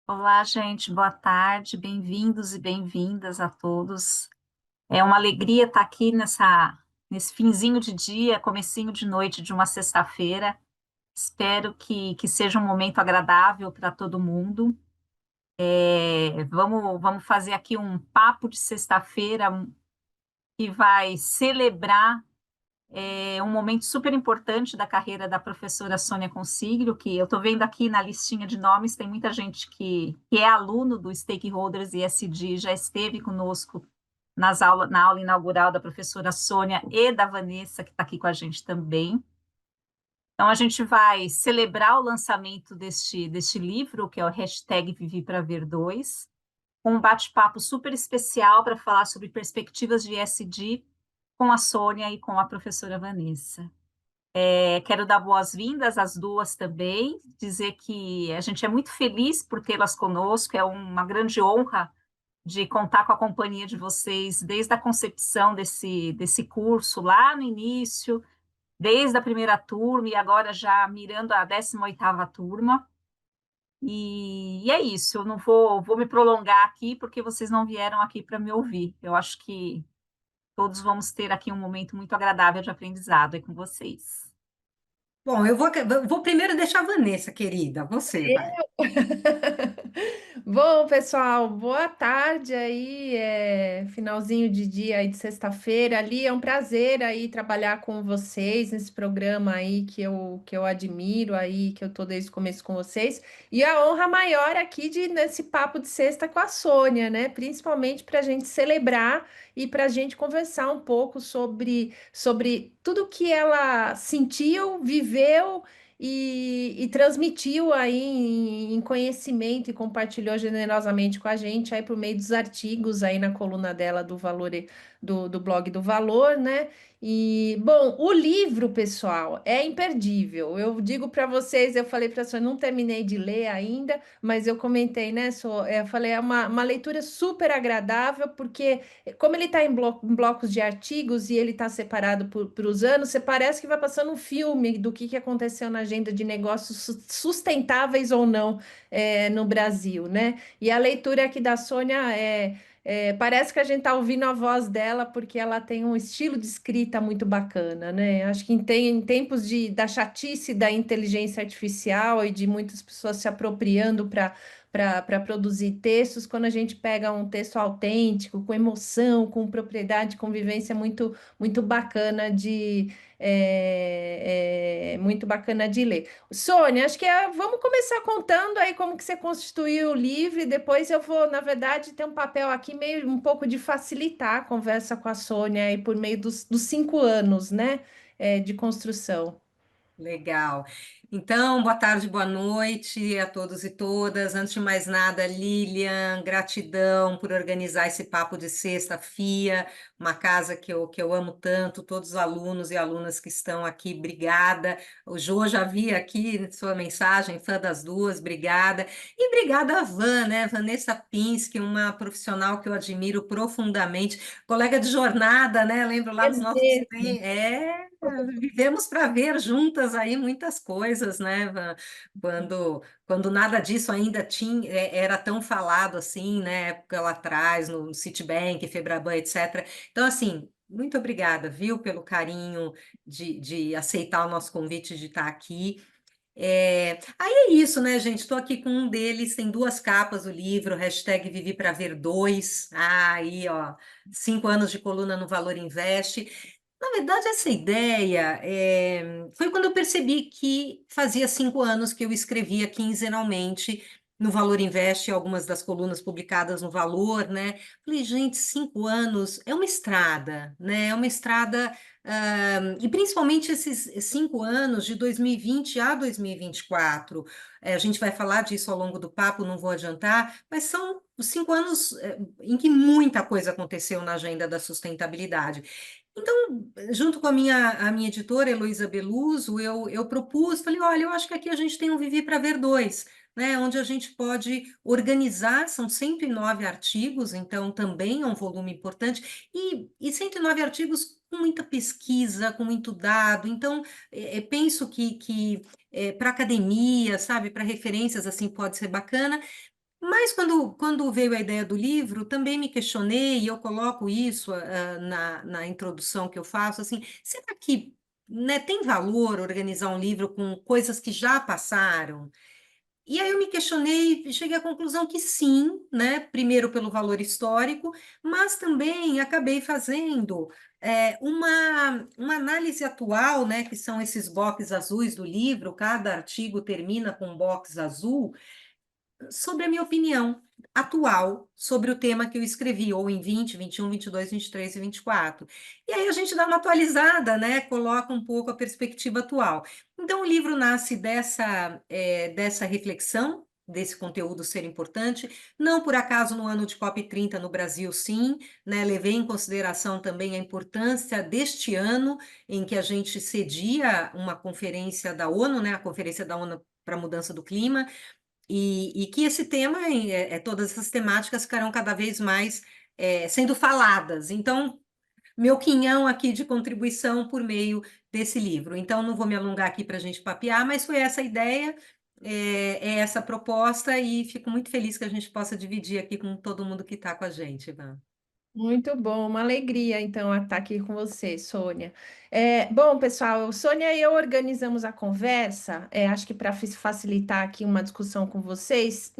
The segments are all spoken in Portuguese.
Olá, gente, boa tarde, bem-vindos e bem-vindas a todos. É uma alegria estar aqui nesse finzinho de dia, comecinho de noite de uma sexta-feira. Espero que seja um momento agradável para todo mundo. Vamos fazer aqui um papo de sexta-feira que vai celebrar um momento super importante da carreira da professora Sônia Consiglio, que eu estou vendo aqui na listinha de nomes, tem muita gente que é aluno do Stakeholders ESG, já esteve conosco na aula inaugural da professora Sônia e da Vanessa, que está aqui com a gente também. Então, a gente vai celebrar o lançamento deste livro, que é o hashtag Vivi para Ver 2, com um bate-papo super especial para falar sobre perspectivas de ESG com a Sônia e com a professora Vanessa. Quero dar boas-vindas às duas também, dizer que a gente é muito feliz por tê-las conosco, é uma grande honra de contar com a companhia de vocês desde a concepção desse curso lá no início, desde a primeira turma e agora já mirando a 18ª turma. E é isso, eu não vou me prolongar aqui porque vocês não vieram aqui para me ouvir. Eu acho que todos vamos ter aqui um momento muito agradável de aprendizado aí com vocês. Bom, eu vou primeiro deixar a Vanessa, querida. Você vai. Bom, pessoal, boa tarde aí, finalzinho de dia aí de sexta-feira ali, é um prazer aí trabalhar com vocês nesse programa aí que eu admiro aí, que eu tô desde o começo com vocês, e a honra maior aqui nesse papo de sexta com a Sônia, né, principalmente para a gente celebrar e para a gente conversar um pouco sobre tudo que ela sentiu, viveu e transmitiu aí em conhecimento e compartilhou generosamente com a gente aí por meio dos artigos aí na coluna dela do Valor do blog do Valor, né? E bom, o livro, pessoal, é imperdível. Eu digo para vocês, eu falei para você, não terminei de ler ainda, mas eu comentei, né? Eu falei, é uma leitura super agradável, porque como ele está em blocos de artigos e ele está separado por os anos, você parece que vai passando um filme do que aconteceu na agenda de negócios sustentáveis ou não no Brasil, né? E a leitura aqui da Sônia parece que a gente está ouvindo a voz dela porque ela tem um estilo de escrita muito bacana, né? Acho que em tempos da chatice da inteligência artificial e de muitas pessoas se apropriando para produzir textos, quando a gente pega um texto autêntico, com emoção, com propriedade, com vivência muito bacana muito bacana de ler. Sônia, acho que vamos começar contando aí como que você constituiu o livro, e depois eu vou, na verdade, ter um papel aqui meio um pouco de facilitar a conversa com a Sônia aí por meio dos 5 anos, né, de construção. Legal. Então, boa tarde, boa noite a todos e todas. Antes de mais nada, Lilian, gratidão por organizar esse papo de sexta, FIA, uma casa que eu amo tanto, todos os alunos e alunas que estão aqui, obrigada. O Jô, já vi aqui sua mensagem, fã das duas, obrigada. E obrigada a Van, né? Vanessa Pinsky, uma profissional que eu admiro profundamente, colega de jornada, né? Lembro lá É dos nossos mesmo. vivemos para ver juntas aí muitas coisas, né? Quando nada disso ainda tinha, era tão falado assim, né? Época lá atrás, no Citibank, Febraban, etc. Então, assim, muito obrigada, viu, pelo carinho de aceitar o nosso convite de estar aqui. Aí é isso, né, gente? Estou aqui com um deles, tem duas capas o livro, hashtag Vivi para Ver 2. Ah, aí, ó, 5 anos de coluna no Valor Invest. Na verdade, essa ideia foi quando eu percebi que fazia 5 anos que eu escrevia quinzenalmente no Valor Invest, algumas das colunas publicadas no Valor, né? Falei, gente, 5 anos é uma estrada, né? É uma estrada, e principalmente esses 5 anos, de 2020 a 2024. A gente vai falar disso ao longo do papo, não vou adiantar, mas são os 5 anos, em que muita coisa aconteceu na agenda da sustentabilidade. Então, junto com a minha editora, Heloísa Beluso, eu propus, falei, olha, eu acho que aqui a gente tem um Vivi para Ver 2, né, onde a gente pode organizar, são 109 artigos, então também é um volume importante, e 109 artigos com muita pesquisa, com muito dado, então penso que para academia, sabe, para referências assim pode ser bacana, Mas quando veio a ideia do livro, também me questionei, e eu coloco isso na introdução que eu faço, assim, será que, né, tem valor organizar um livro com coisas que já passaram? E aí eu me questionei e cheguei à conclusão que sim, né? Primeiro pelo valor histórico, mas também acabei fazendo uma análise atual, né? Que são esses boxes azuis do livro, cada artigo termina com um box azul, sobre a minha opinião atual sobre o tema que eu escrevi, ou em 20, 21, 22, 23 e 24. E aí a gente dá uma atualizada, né? Coloca um pouco a perspectiva atual. Então, o livro nasce dessa reflexão, desse conteúdo ser importante. Não por acaso, no ano de COP30 no Brasil, sim, né? Levei em consideração também a importância deste ano, em que a gente cedia uma conferência da ONU, né? A Conferência da ONU para a Mudança do Clima, e que esse tema, todas essas temáticas ficarão cada vez mais sendo faladas. Então, meu quinhão aqui de contribuição por meio desse livro. Então, não vou me alongar aqui para a gente papear, mas foi essa a ideia, é essa a proposta, e fico muito feliz que a gente possa dividir aqui com todo mundo que está com a gente, Ivan. Muito bom, uma alegria então estar aqui com você, Sônia. Bom, pessoal, Sônia e eu organizamos a conversa, acho que para facilitar aqui uma discussão com vocês,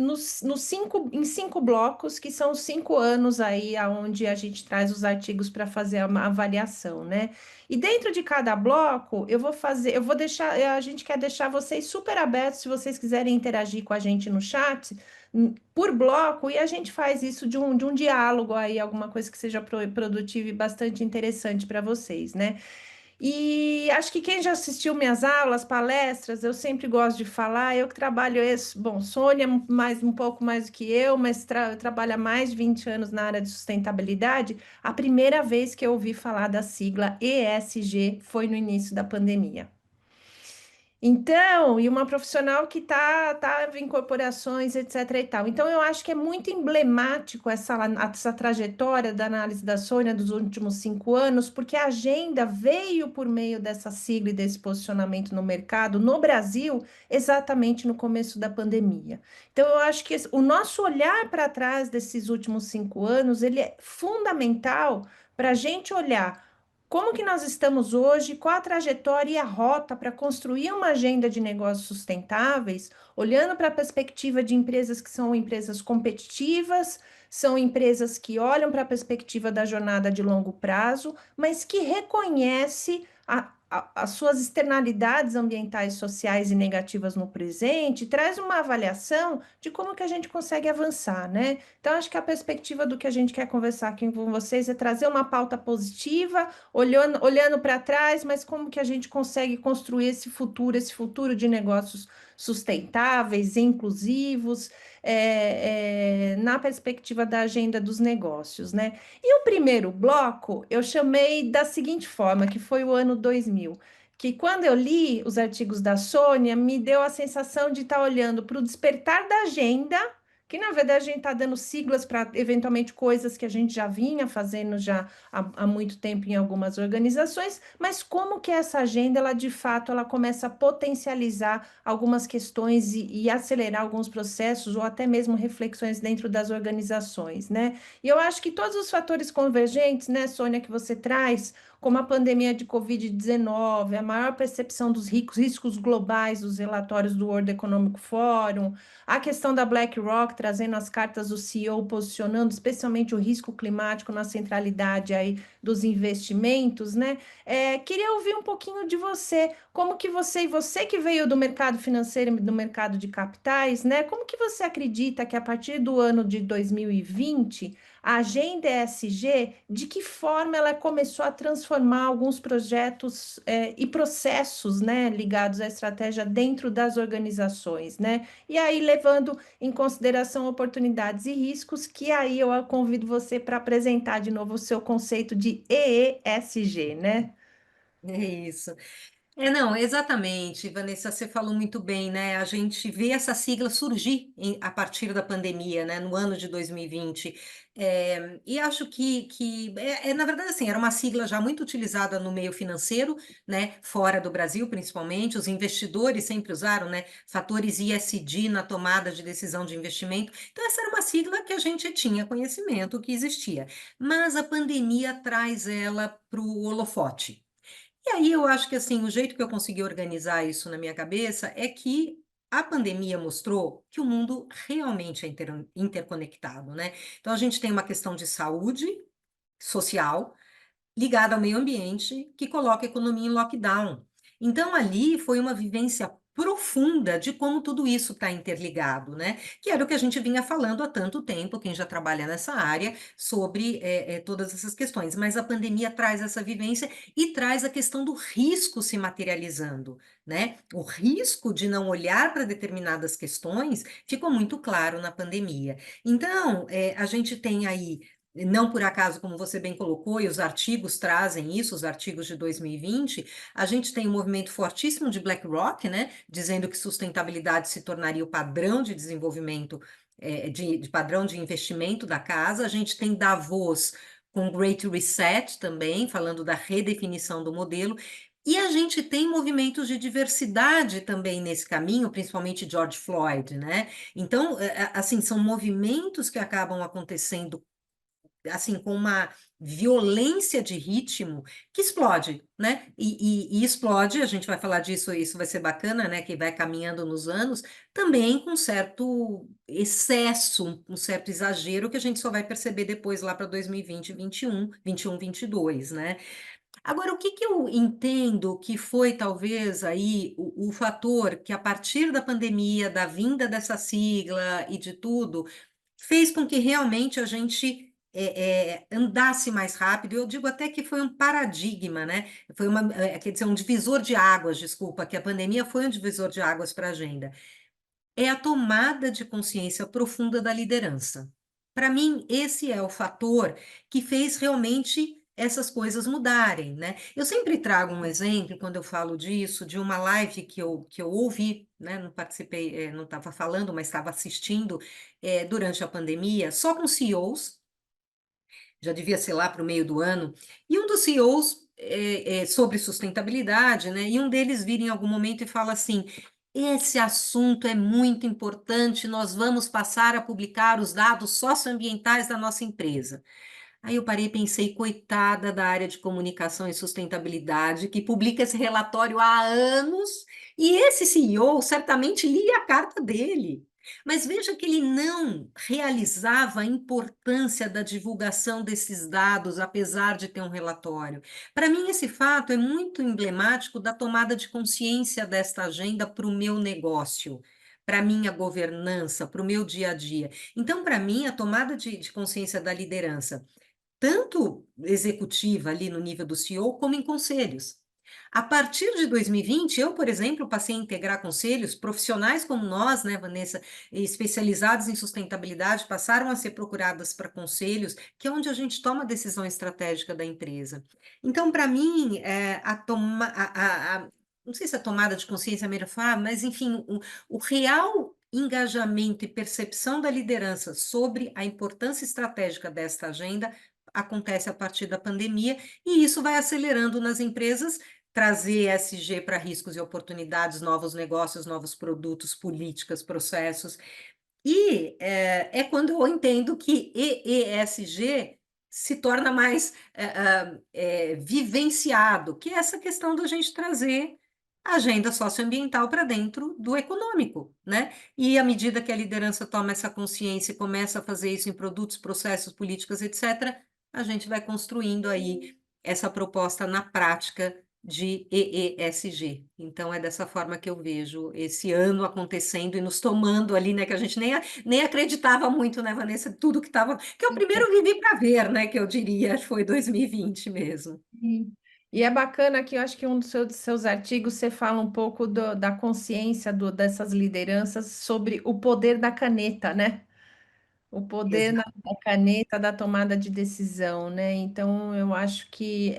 em 5 blocos, que são os 5 anos aí aonde a gente traz os artigos para fazer uma avaliação, né? E dentro de cada bloco, eu vou deixar, a gente quer deixar vocês super abertos se vocês quiserem interagir com a gente no chat por bloco, e a gente faz isso de um diálogo aí, alguma coisa que seja produtiva e bastante interessante para vocês, né? E acho que quem já assistiu minhas aulas, palestras, eu sempre gosto de falar, eu que trabalho, bom, Sônia mais um pouco mais do que eu, mas trabalha há mais de 20 anos na área de sustentabilidade. A primeira vez que eu ouvi falar da sigla ESG foi no início da pandemia. Então, e uma profissional que tá em corporações, etc. e tal. Então, eu acho que é muito emblemático essa trajetória da análise da Sônia dos últimos 5 anos, porque a agenda veio por meio dessa sigla e desse posicionamento no mercado, no Brasil, exatamente no começo da pandemia. Então, eu acho que o nosso olhar para trás desses últimos 5 anos, ele é fundamental para a gente olhar como que nós estamos hoje, qual a trajetória e a rota para construir uma agenda de negócios sustentáveis, olhando para a perspectiva de empresas que são empresas competitivas, são empresas que olham para a perspectiva da jornada de longo prazo, mas que reconhece as suas externalidades ambientais, sociais e negativas no presente, traz uma avaliação de como que a gente consegue avançar, né? Então, acho que a perspectiva do que a gente quer conversar aqui com vocês é trazer uma pauta positiva, olhando para trás, mas como que a gente consegue construir esse futuro de negócios sustentáveis, inclusivos, na perspectiva da agenda dos negócios, né? E o primeiro bloco eu chamei da seguinte forma, que foi o ano 2000, que quando eu li os artigos da Sônia, me deu a sensação de estar olhando para o despertar da agenda, que na verdade a gente está dando siglas para eventualmente coisas que a gente já vinha fazendo já há muito tempo em algumas organizações, mas como que essa agenda, ela de fato, ela começa a potencializar algumas questões e acelerar alguns processos ou até mesmo reflexões dentro das organizações, né? E eu acho que todos os fatores convergentes, né, Sônia, que você traz, como a pandemia de Covid-19, a maior percepção dos riscos globais dos relatórios do World Economic Forum, a questão da BlackRock trazendo as cartas do CEO, posicionando especialmente o risco climático na centralidade aí dos investimentos, né? Queria ouvir um pouquinho de você, como que você que veio do mercado financeiro e do mercado de capitais, né? Como que você acredita que a partir do ano de 2020 a agenda ESG, de que forma ela começou a transformar alguns projetos e processos, né, ligados à estratégia dentro das organizações, né? E aí, levando em consideração oportunidades e riscos, que aí eu convido você para apresentar de novo o seu conceito de EESG, né? É isso. Não, exatamente, Vanessa, você falou muito bem, né? A gente vê essa sigla surgir a partir da pandemia, né? No ano de 2020. E acho que na verdade, assim, era uma sigla já muito utilizada no meio financeiro, né? Fora do Brasil, principalmente. Os investidores sempre usaram, né? Fatores ESG na tomada de decisão de investimento. Então, essa era uma sigla que a gente tinha conhecimento que existia. Mas a pandemia traz ela para o holofote. E aí eu acho que assim, o jeito que eu consegui organizar isso na minha cabeça é que a pandemia mostrou que o mundo realmente é interconectado, né? Então a gente tem uma questão de saúde social ligada ao meio ambiente, que coloca a economia em lockdown. Então, ali foi uma vivência profunda de como tudo isso está interligado, né? Que era o que a gente vinha falando há tanto tempo, quem já trabalha nessa área, sobre todas essas questões. Mas a pandemia traz essa vivência e traz a questão do risco se materializando, né? O risco de não olhar para determinadas questões ficou muito claro na pandemia. Então, a gente tem aí não por acaso, como você bem colocou, e os artigos trazem isso, os artigos de 2020, a gente tem um movimento fortíssimo de BlackRock, né, dizendo que sustentabilidade se tornaria o padrão de desenvolvimento, de padrão de investimento da casa. A gente tem Davos com Great Reset também, falando da redefinição do modelo. E a gente tem movimentos de diversidade também nesse caminho, principalmente George Floyd, né? Então, assim, são movimentos que acabam acontecendo assim, com uma violência de ritmo que explode, né? E explode, a gente vai falar disso, isso vai ser bacana, né? Que vai caminhando nos anos, também com certo excesso, um certo exagero que a gente só vai perceber depois lá para 2020, 21, 22, né? Agora, o que que eu entendo que foi talvez aí o fator que a partir da pandemia, da vinda dessa sigla e de tudo, fez com que realmente a gente andasse mais rápido. Eu digo até que foi um paradigma, né? Foi quer dizer, um divisor de águas, desculpa, que a pandemia foi um divisor de águas para a agenda. É a tomada de consciência profunda da liderança. Para mim, esse é o fator que fez realmente essas coisas mudarem, né? Eu sempre trago um exemplo, quando eu falo disso, de uma live que eu ouvi, né? Não participei, não estava falando, mas estava assistindo, durante a pandemia, só com CEOs, já devia ser lá para o meio do ano, e um dos CEOs sobre sustentabilidade, né? E um deles vira em algum momento e fala assim: esse assunto é muito importante, nós vamos passar a publicar os dados socioambientais da nossa empresa. Aí eu parei e pensei, coitada da área de comunicação e sustentabilidade, que publica esse relatório há anos, e esse CEO certamente lia a carta dele. Mas veja que ele não realizava a importância da divulgação desses dados, apesar de ter um relatório. Para mim, esse fato é muito emblemático da tomada de consciência desta agenda para o meu negócio, para a minha governança, para o meu dia a dia. Então, para mim, a tomada de consciência da liderança tanto executiva ali no nível do CEO, como em conselhos. A partir de 2020, eu, por exemplo, passei a integrar conselhos, profissionais como nós, né, Vanessa, especializados em sustentabilidade, passaram a ser procuradas para conselhos, que é onde a gente toma a decisão estratégica da empresa. Então, para mim, não sei se a tomada de consciência é a melhor forma, mas, enfim, o real engajamento e percepção da liderança sobre a importância estratégica desta agenda acontece a partir da pandemia, e isso vai acelerando nas empresas trazer ESG para riscos e oportunidades, novos negócios, novos produtos, políticas, processos. E é quando eu entendo que ESG se torna mais vivenciado, que é essa questão da gente trazer a agenda socioambiental para dentro do econômico, né? E à medida que a liderança toma essa consciência e começa a fazer isso em produtos, processos, políticas, etc., a gente vai construindo aí essa proposta na prática de EESG. Então, é dessa forma que eu vejo esse ano acontecendo e nos tomando ali, né? Que a gente nem acreditava muito, né, Vanessa? Tudo que estava. Que eu primeiro vivi para ver, né? Que eu diria, foi 2020 mesmo. Sim. E é bacana que eu acho que um dos seus artigos você fala um pouco da consciência dessas lideranças sobre o poder da caneta, né? O poder Exato. da caneta da tomada de decisão, né? Então, eu acho que,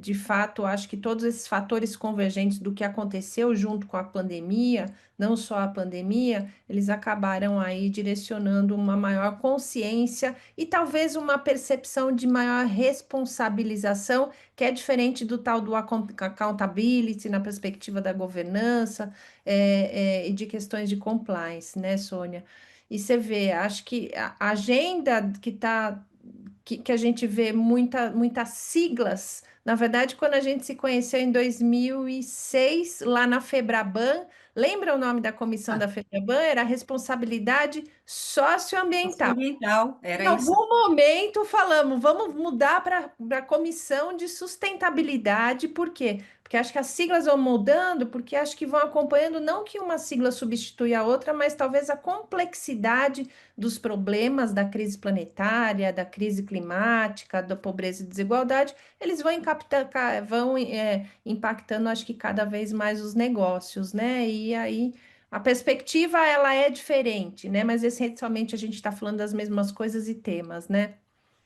de fato, acho que todos esses fatores convergentes do que aconteceu junto com a pandemia, não só a pandemia, eles acabaram aí direcionando uma maior consciência e talvez uma percepção de maior responsabilização, que é diferente do tal do accountability na perspectiva da governança, e de questões de compliance, né, Sônia? E você vê, acho que a agenda que a gente vê muitas siglas. Na verdade, quando a gente se conheceu em 2006, lá na Febraban, lembra o nome da comissão Ah, da Febraban? Era responsabilidade socioambiental. ambiental, Em era isso. algum momento falamos, vamos mudar para a comissão de sustentabilidade, por quê? Porque acho que as siglas vão mudando, porque acho que vão acompanhando, não que uma sigla substitui a outra, mas talvez a complexidade dos problemas da crise planetária, da crise climática, da pobreza e desigualdade, eles vão, impactando, acho que cada vez mais os negócios, né? E aí a perspectiva ela é diferente, né? Mas essencialmente a gente está falando das mesmas coisas e temas, né?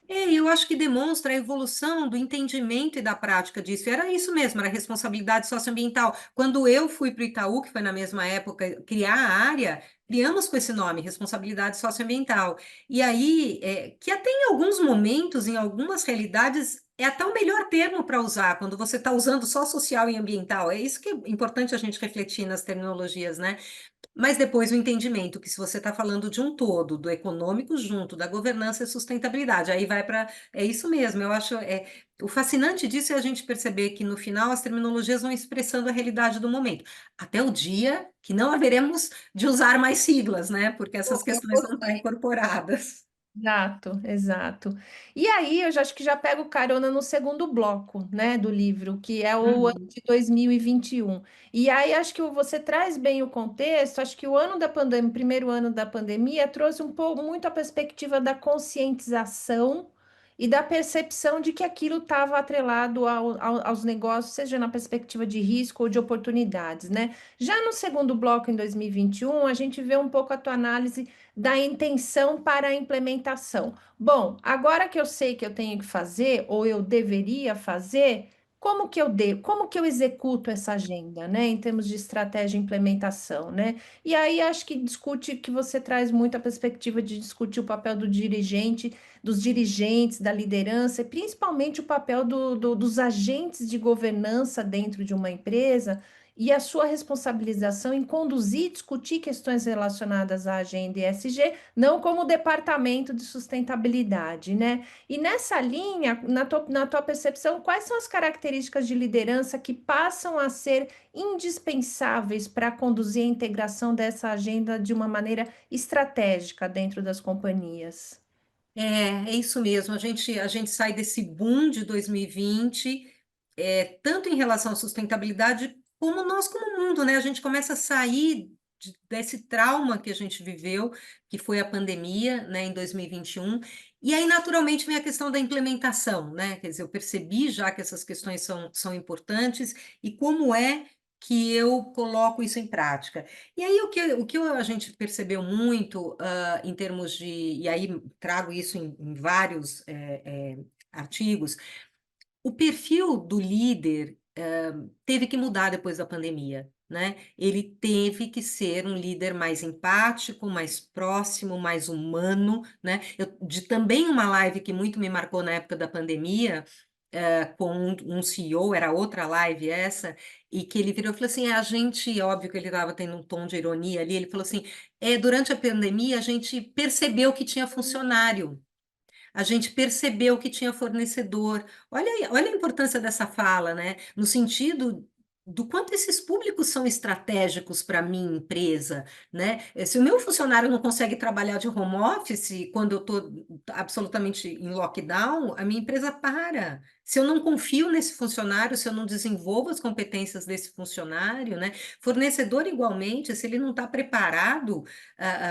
Eu acho que demonstra a evolução do entendimento e da prática disso. Era isso mesmo, era responsabilidade socioambiental. Quando eu fui para o Itaú, que foi na mesma época, criar a área, criamos com esse nome, responsabilidade socioambiental. E aí, que até em alguns momentos, em algumas realidades, é até o melhor termo para usar, quando você está usando só social e ambiental. É isso que é importante a gente refletir nas terminologias, né? Mas depois o entendimento que se você está falando de um todo, do econômico junto, da governança e sustentabilidade, aí vai para. É isso mesmo, eu acho. O fascinante disso é a gente perceber que no final as terminologias vão expressando a realidade do momento. Até o dia que não haveremos de usar mais siglas, né? Porque essas Eu questões vão estar gostei. incorporadas. Exato, exato. E aí eu já acho que já pego carona no segundo bloco, né, do livro, que é o ano Uhum. de 2021. E aí acho que você traz bem o contexto, acho que o ano da pandemia, primeiro ano da pandemia, trouxe um pouco muito a perspectiva da conscientização e da percepção de que aquilo estava atrelado aos negócios, seja na perspectiva de risco ou de oportunidades, né? Já no segundo bloco, em 2021, a gente vê um pouco a tua análise da intenção para a implementação. Bom, agora que eu sei que eu tenho que fazer, ou eu deveria fazer, como que eu executo essa agenda, né, em termos de estratégia e implementação, né? E aí acho que discute que você traz muito a perspectiva de discutir o papel do dirigente, dos dirigentes, da liderança, e principalmente o papel dos agentes de governança dentro de uma empresa e a sua responsabilização em conduzir e discutir questões relacionadas à agenda ESG, não como departamento de sustentabilidade, né? E nessa linha, na tua percepção, quais são as características de liderança que passam a ser indispensáveis para conduzir a integração dessa agenda de uma maneira estratégica dentro das companhias? É isso mesmo. A gente sai desse boom de 2020, tanto em relação à sustentabilidade, como nós, como mundo, né? A gente começa a sair desse trauma que a gente viveu, que foi a pandemia, né, em 2021. E aí, naturalmente, vem a questão da implementação, né? Quer dizer, eu percebi já que essas questões são importantes e como é que eu coloco isso em prática. E aí, o que a gente percebeu muito, em termos de. E aí, trago isso em vários artigos. O perfil do líder teve que mudar depois da pandemia, né? Ele teve que ser um líder mais empático, mais próximo, mais humano, né? Também uma live que muito me marcou na época da pandemia, com um CEO, era outra live essa, e que ele virou e falou assim: a gente, óbvio que ele estava tendo um tom de ironia ali, ele falou assim: durante a pandemia a gente percebeu que tinha funcionário. A gente percebeu que tinha fornecedor. Olha a importância dessa fala, né? No sentido do quanto esses públicos são estratégicos para a minha empresa, né? Se o meu funcionário não consegue trabalhar de home office quando eu estou absolutamente em lockdown, a minha empresa para. Se eu não confio nesse funcionário, se eu não desenvolvo as competências desse funcionário, né? Fornecedor, igualmente, se ele não está preparado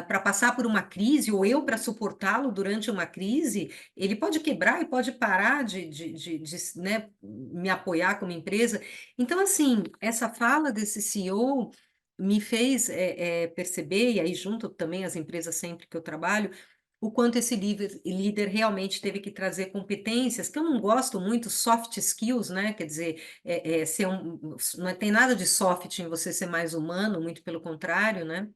para passar por uma crise, ou eu para suportá-lo durante uma crise, ele pode quebrar e pode parar né, me apoiar como empresa. Então, assim, essa fala desse CEO me fez perceber, e aí junto também as empresas sempre que eu trabalho, o quanto esse líder realmente teve que trazer competências, que eu não gosto muito, soft skills, né? Quer dizer, não tem nada de soft em você ser mais humano, muito pelo contrário, né?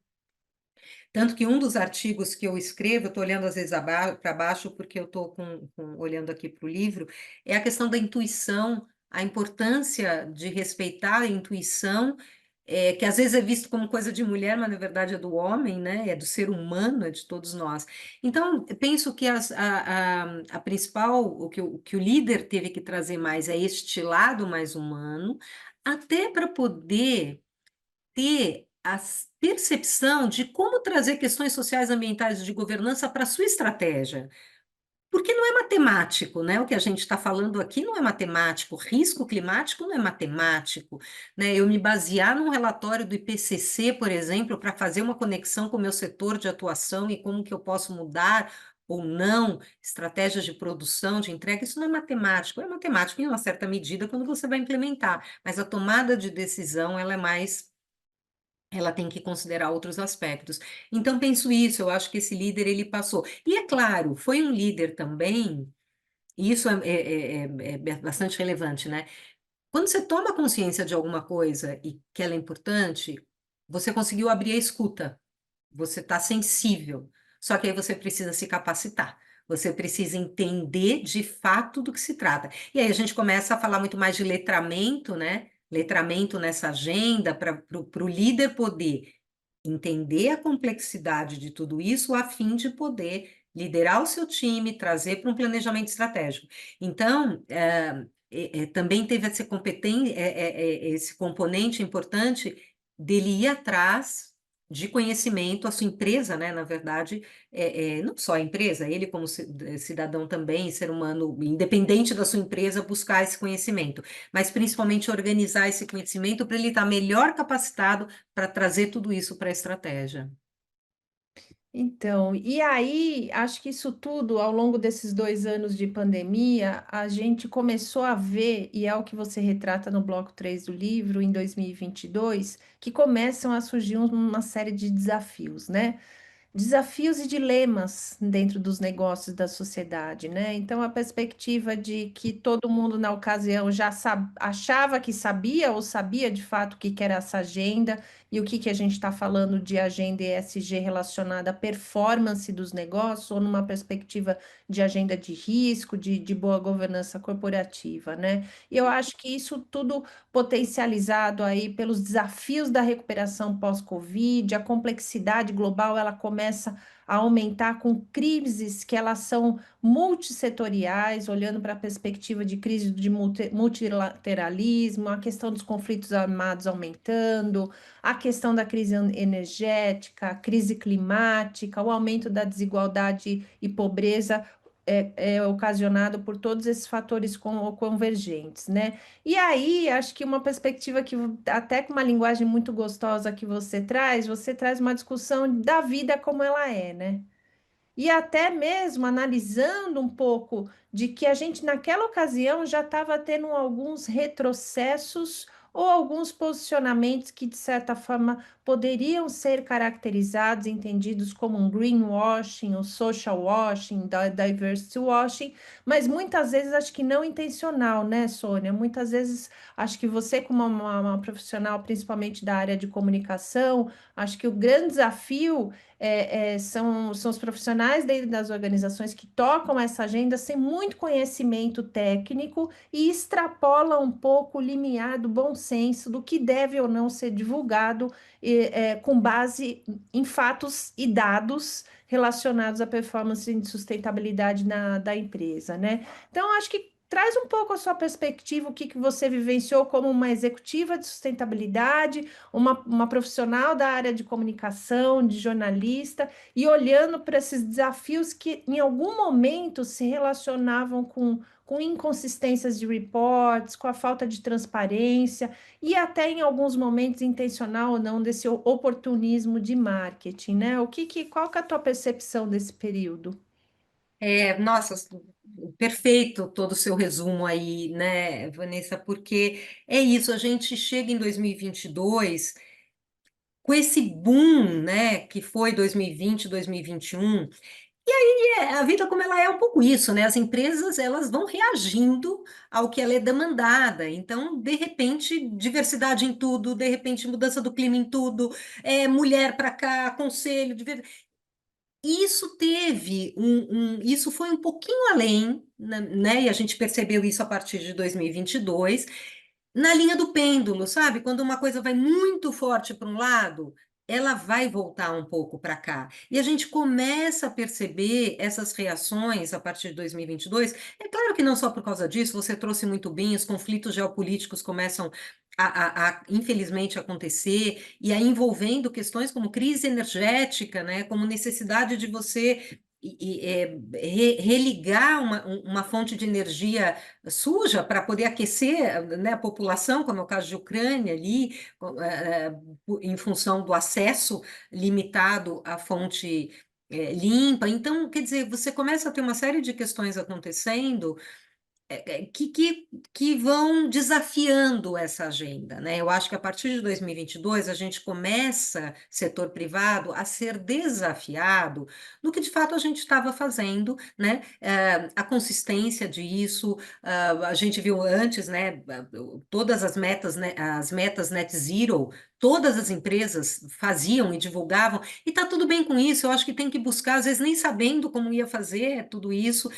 Tanto que um dos artigos que eu escrevo, eu estou olhando às vezes para baixo, porque eu estou olhando aqui para o livro, é a questão da intuição, a importância de respeitar a intuição, que às vezes é visto como coisa de mulher, mas na verdade é do homem, né? É do ser humano, é de todos nós. Então, eu penso que a principal, o que o líder teve que trazer mais é este lado mais humano, até para poder ter a percepção de como trazer questões sociais, ambientais e de governança para a sua estratégia. Porque não é matemático, né? O que a gente está falando aqui não é matemático, risco climático não é matemático, né? Eu me basear num relatório do IPCC, por exemplo, para fazer uma conexão com o meu setor de atuação e como que eu posso mudar ou não estratégias de produção, de entrega, isso não é matemático em uma certa medida quando você vai implementar, mas a tomada de decisão ela tem que considerar outros aspectos. Então, penso isso, eu acho que esse líder, ele passou. E, é claro, foi um líder também, e isso é bastante relevante, né? Quando você toma consciência de alguma coisa e que ela é importante, você conseguiu abrir a escuta, você está sensível, só que aí você precisa se capacitar. Você precisa entender de fato do que se trata. E aí a gente começa a falar muito mais de letramento, né? Letramento nessa agenda, para o líder poder entender a complexidade de tudo isso a fim de poder liderar o seu time, trazer para um planejamento estratégico. Então, também teve essa esse componente importante dele ir atrás de conhecimento, a sua empresa, né, na verdade, não só a empresa, ele como cidadão também, ser humano, independente da sua empresa, buscar esse conhecimento, mas principalmente organizar esse conhecimento para ele estar melhor capacitado para trazer tudo isso para a estratégia. Então, e aí, acho que isso tudo, ao longo desses 2 anos de pandemia, a gente começou a ver, e é o que você retrata no bloco 3 do livro, em 2022, que começam a surgir uma série de desafios, né? Desafios e dilemas dentro dos negócios da sociedade, né? Então, a perspectiva de que todo mundo na ocasião já achava que sabia ou sabia de fato o que que era essa agenda e o que que a gente está falando de agenda ESG relacionada à performance dos negócios ou numa perspectiva de agenda de risco, de boa governança corporativa, né? E eu acho que isso tudo potencializado aí pelos desafios da recuperação pós-Covid, a complexidade global ela começa a aumentar com crises que elas são multissetoriais, olhando para a perspectiva de crise de multilateralismo, a questão dos conflitos armados aumentando, a questão da crise energética, a crise climática, o aumento da desigualdade e pobreza é ocasionado por todos esses fatores convergentes, né? E aí, acho que uma perspectiva que, até com uma linguagem muito gostosa que você traz uma discussão da vida como ela é, né? E até mesmo analisando um pouco de que a gente, naquela ocasião, já estava tendo alguns retrocessos ou alguns posicionamentos que, de certa forma, poderiam ser caracterizados, entendidos como um greenwashing, o social washing, diversity washing, mas muitas vezes acho que não intencional, né, Sônia? Muitas vezes acho que você, como uma profissional, principalmente da área de comunicação, acho que o grande desafio são os profissionais dentro das organizações que tocam essa agenda sem muito conhecimento técnico e extrapolam um pouco o limiar do bom senso do que deve ou não ser divulgado com base em fatos e dados relacionados à performance e sustentabilidade da empresa, né? Então, acho que traz um pouco a sua perspectiva, o que, que você vivenciou como uma executiva de sustentabilidade, uma profissional da área de comunicação, de jornalista, e olhando para esses desafios que em algum momento se relacionavam com inconsistências de reports, com a falta de transparência e até em alguns momentos intencional ou não desse oportunismo de marketing, né? Qual que é a tua percepção desse período? Nossa, perfeito todo o seu resumo aí, né, Vanessa? Porque é isso, a gente chega em 2022 com esse boom, né, que foi 2020, 2021. A vida como ela é um pouco isso, né? As empresas elas vão reagindo ao que ela é demandada. Então, de repente, diversidade em tudo, de repente, mudança do clima em tudo, mulher para cá, conselho, isso teve isso foi um pouquinho além, né? E a gente percebeu isso a partir de 2022 na linha do pêndulo, sabe? Quando uma coisa vai muito forte para um lado, ela vai voltar um pouco para cá. E a gente começa a perceber essas reações a partir de 2022. É claro que não só por causa disso, você trouxe muito bem, os conflitos geopolíticos começam infelizmente, acontecer, e aí envolvendo questões como crise energética, né? Como necessidade de você religar uma fonte de energia suja para poder aquecer, né, a população, como é o caso de Ucrânia ali, em função do acesso limitado à fonte limpa. Então, quer dizer, você começa a ter uma série de questões acontecendo que vão desafiando essa agenda, né? Eu acho que a partir de 2022 a gente começa, setor privado, a ser desafiado no que de fato a gente estava fazendo, né? A consistência disso, a gente viu antes, né? Todas as metas net zero, todas as empresas faziam e divulgavam, e tá tudo bem com isso. Eu acho que tem que buscar, às vezes nem sabendo como ia fazer tudo isso.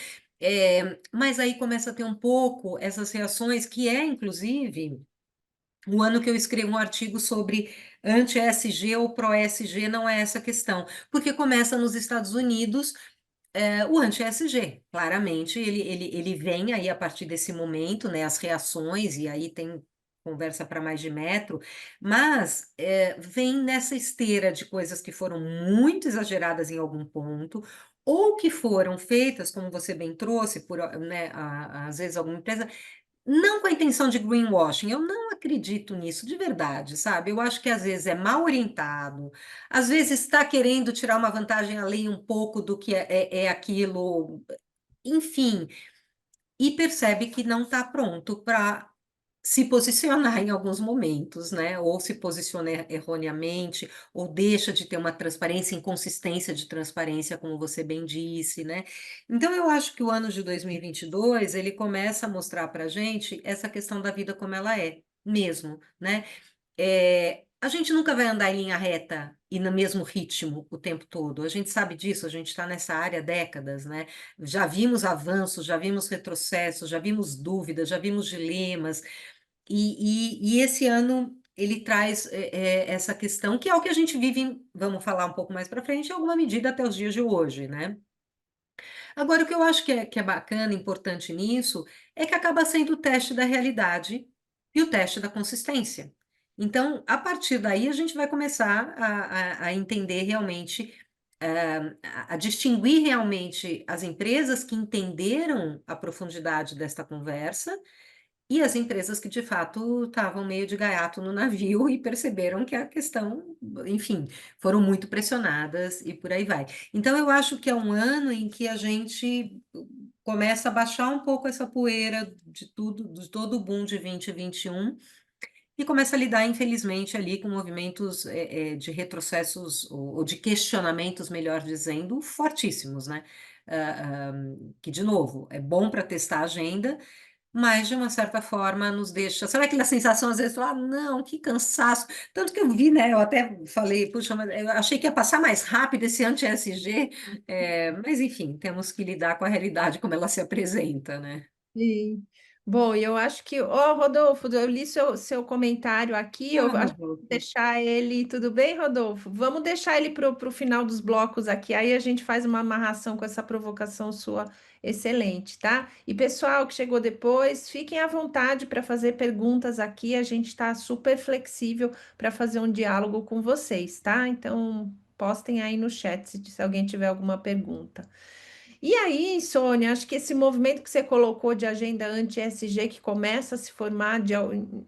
Mas aí começa a ter um pouco essas reações, que é, inclusive, o ano que eu escrevo um artigo sobre anti-ESG ou pró-ESG, não é essa questão, porque começa nos Estados Unidos, o anti-ESG, claramente, ele vem aí a partir desse momento, né, as reações, e aí tem conversa para mais de metro, mas vem nessa esteira de coisas que foram muito exageradas em algum ponto, ou que foram feitas, como você bem trouxe, por, né, às vezes alguma empresa, não com a intenção de greenwashing, eu não acredito nisso de verdade, sabe? Eu acho que às vezes é mal orientado, às vezes está querendo tirar uma vantagem além um pouco do que é aquilo, enfim, e percebe que não está pronto para se posicionar em alguns momentos, né? Ou se posiciona erroneamente, ou deixa de ter uma transparência, inconsistência de transparência, como você bem disse, né? Então, eu acho que o ano de 2022, ele começa a mostrar para a gente essa questão da vida como ela é, mesmo, né? A gente nunca vai andar em linha reta e no mesmo ritmo o tempo todo. A gente sabe disso, a gente está nessa área há décadas, né? Já vimos avanços, já vimos retrocessos, já vimos dúvidas, já vimos dilemas, e esse ano ele traz essa questão, que é o que a gente vive, vamos falar um pouco mais para frente, em alguma medida até os dias de hoje, né? Agora, o que eu acho que é bacana, importante nisso, é que acaba sendo o teste da realidade e o teste da consistência. Então, a partir daí, a gente vai começar a entender realmente, a distinguir realmente as empresas que entenderam a profundidade desta conversa e as empresas que, de fato, estavam meio de gaiato no navio e perceberam que a questão, enfim, foram muito pressionadas e por aí vai. Então, eu acho que é um ano em que a gente começa a baixar um pouco essa poeira de tudo, de todo o boom de 2021 e começa a lidar, infelizmente, ali com movimentos de retrocessos ou de questionamentos, melhor dizendo, fortíssimos, né? Que, de novo, é bom para testar a agenda, mas de uma certa forma nos deixa. Sabe aquela sensação, às vezes, falar, não, que cansaço. Tanto que eu vi, né? Eu até falei, puxa, mas eu achei que ia passar mais rápido esse anti-SG, mas enfim, temos que lidar com a realidade como ela se apresenta, né? Sim. Bom, e eu acho que, ó, Rodolfo, eu li seu comentário aqui, eu Ah, acho que vou Rodolfo. deixar ele, tudo bem, Rodolfo? Vamos deixar ele para o final dos blocos aqui, aí a gente faz uma amarração com essa provocação sua excelente, tá? E pessoal que chegou depois, fiquem à vontade para fazer perguntas aqui, a gente está super flexível para fazer um diálogo com vocês, tá? Então, postem aí no chat se alguém tiver alguma pergunta. E aí, Sônia, acho que esse movimento que você colocou de agenda anti-SG que começa a se formar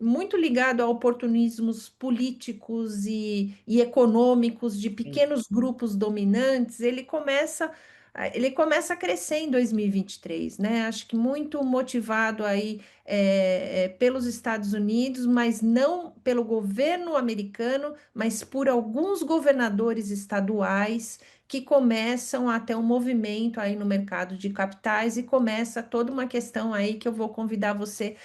muito ligado a oportunismos políticos e econômicos de pequenos grupos dominantes, ele começa ele começa a crescer em 2023, né? Acho que muito motivado aí pelos Estados Unidos, mas não pelo governo americano, mas por alguns governadores estaduais que começam a ter um movimento aí no mercado de capitais e começa toda uma questão aí que eu vou convidar você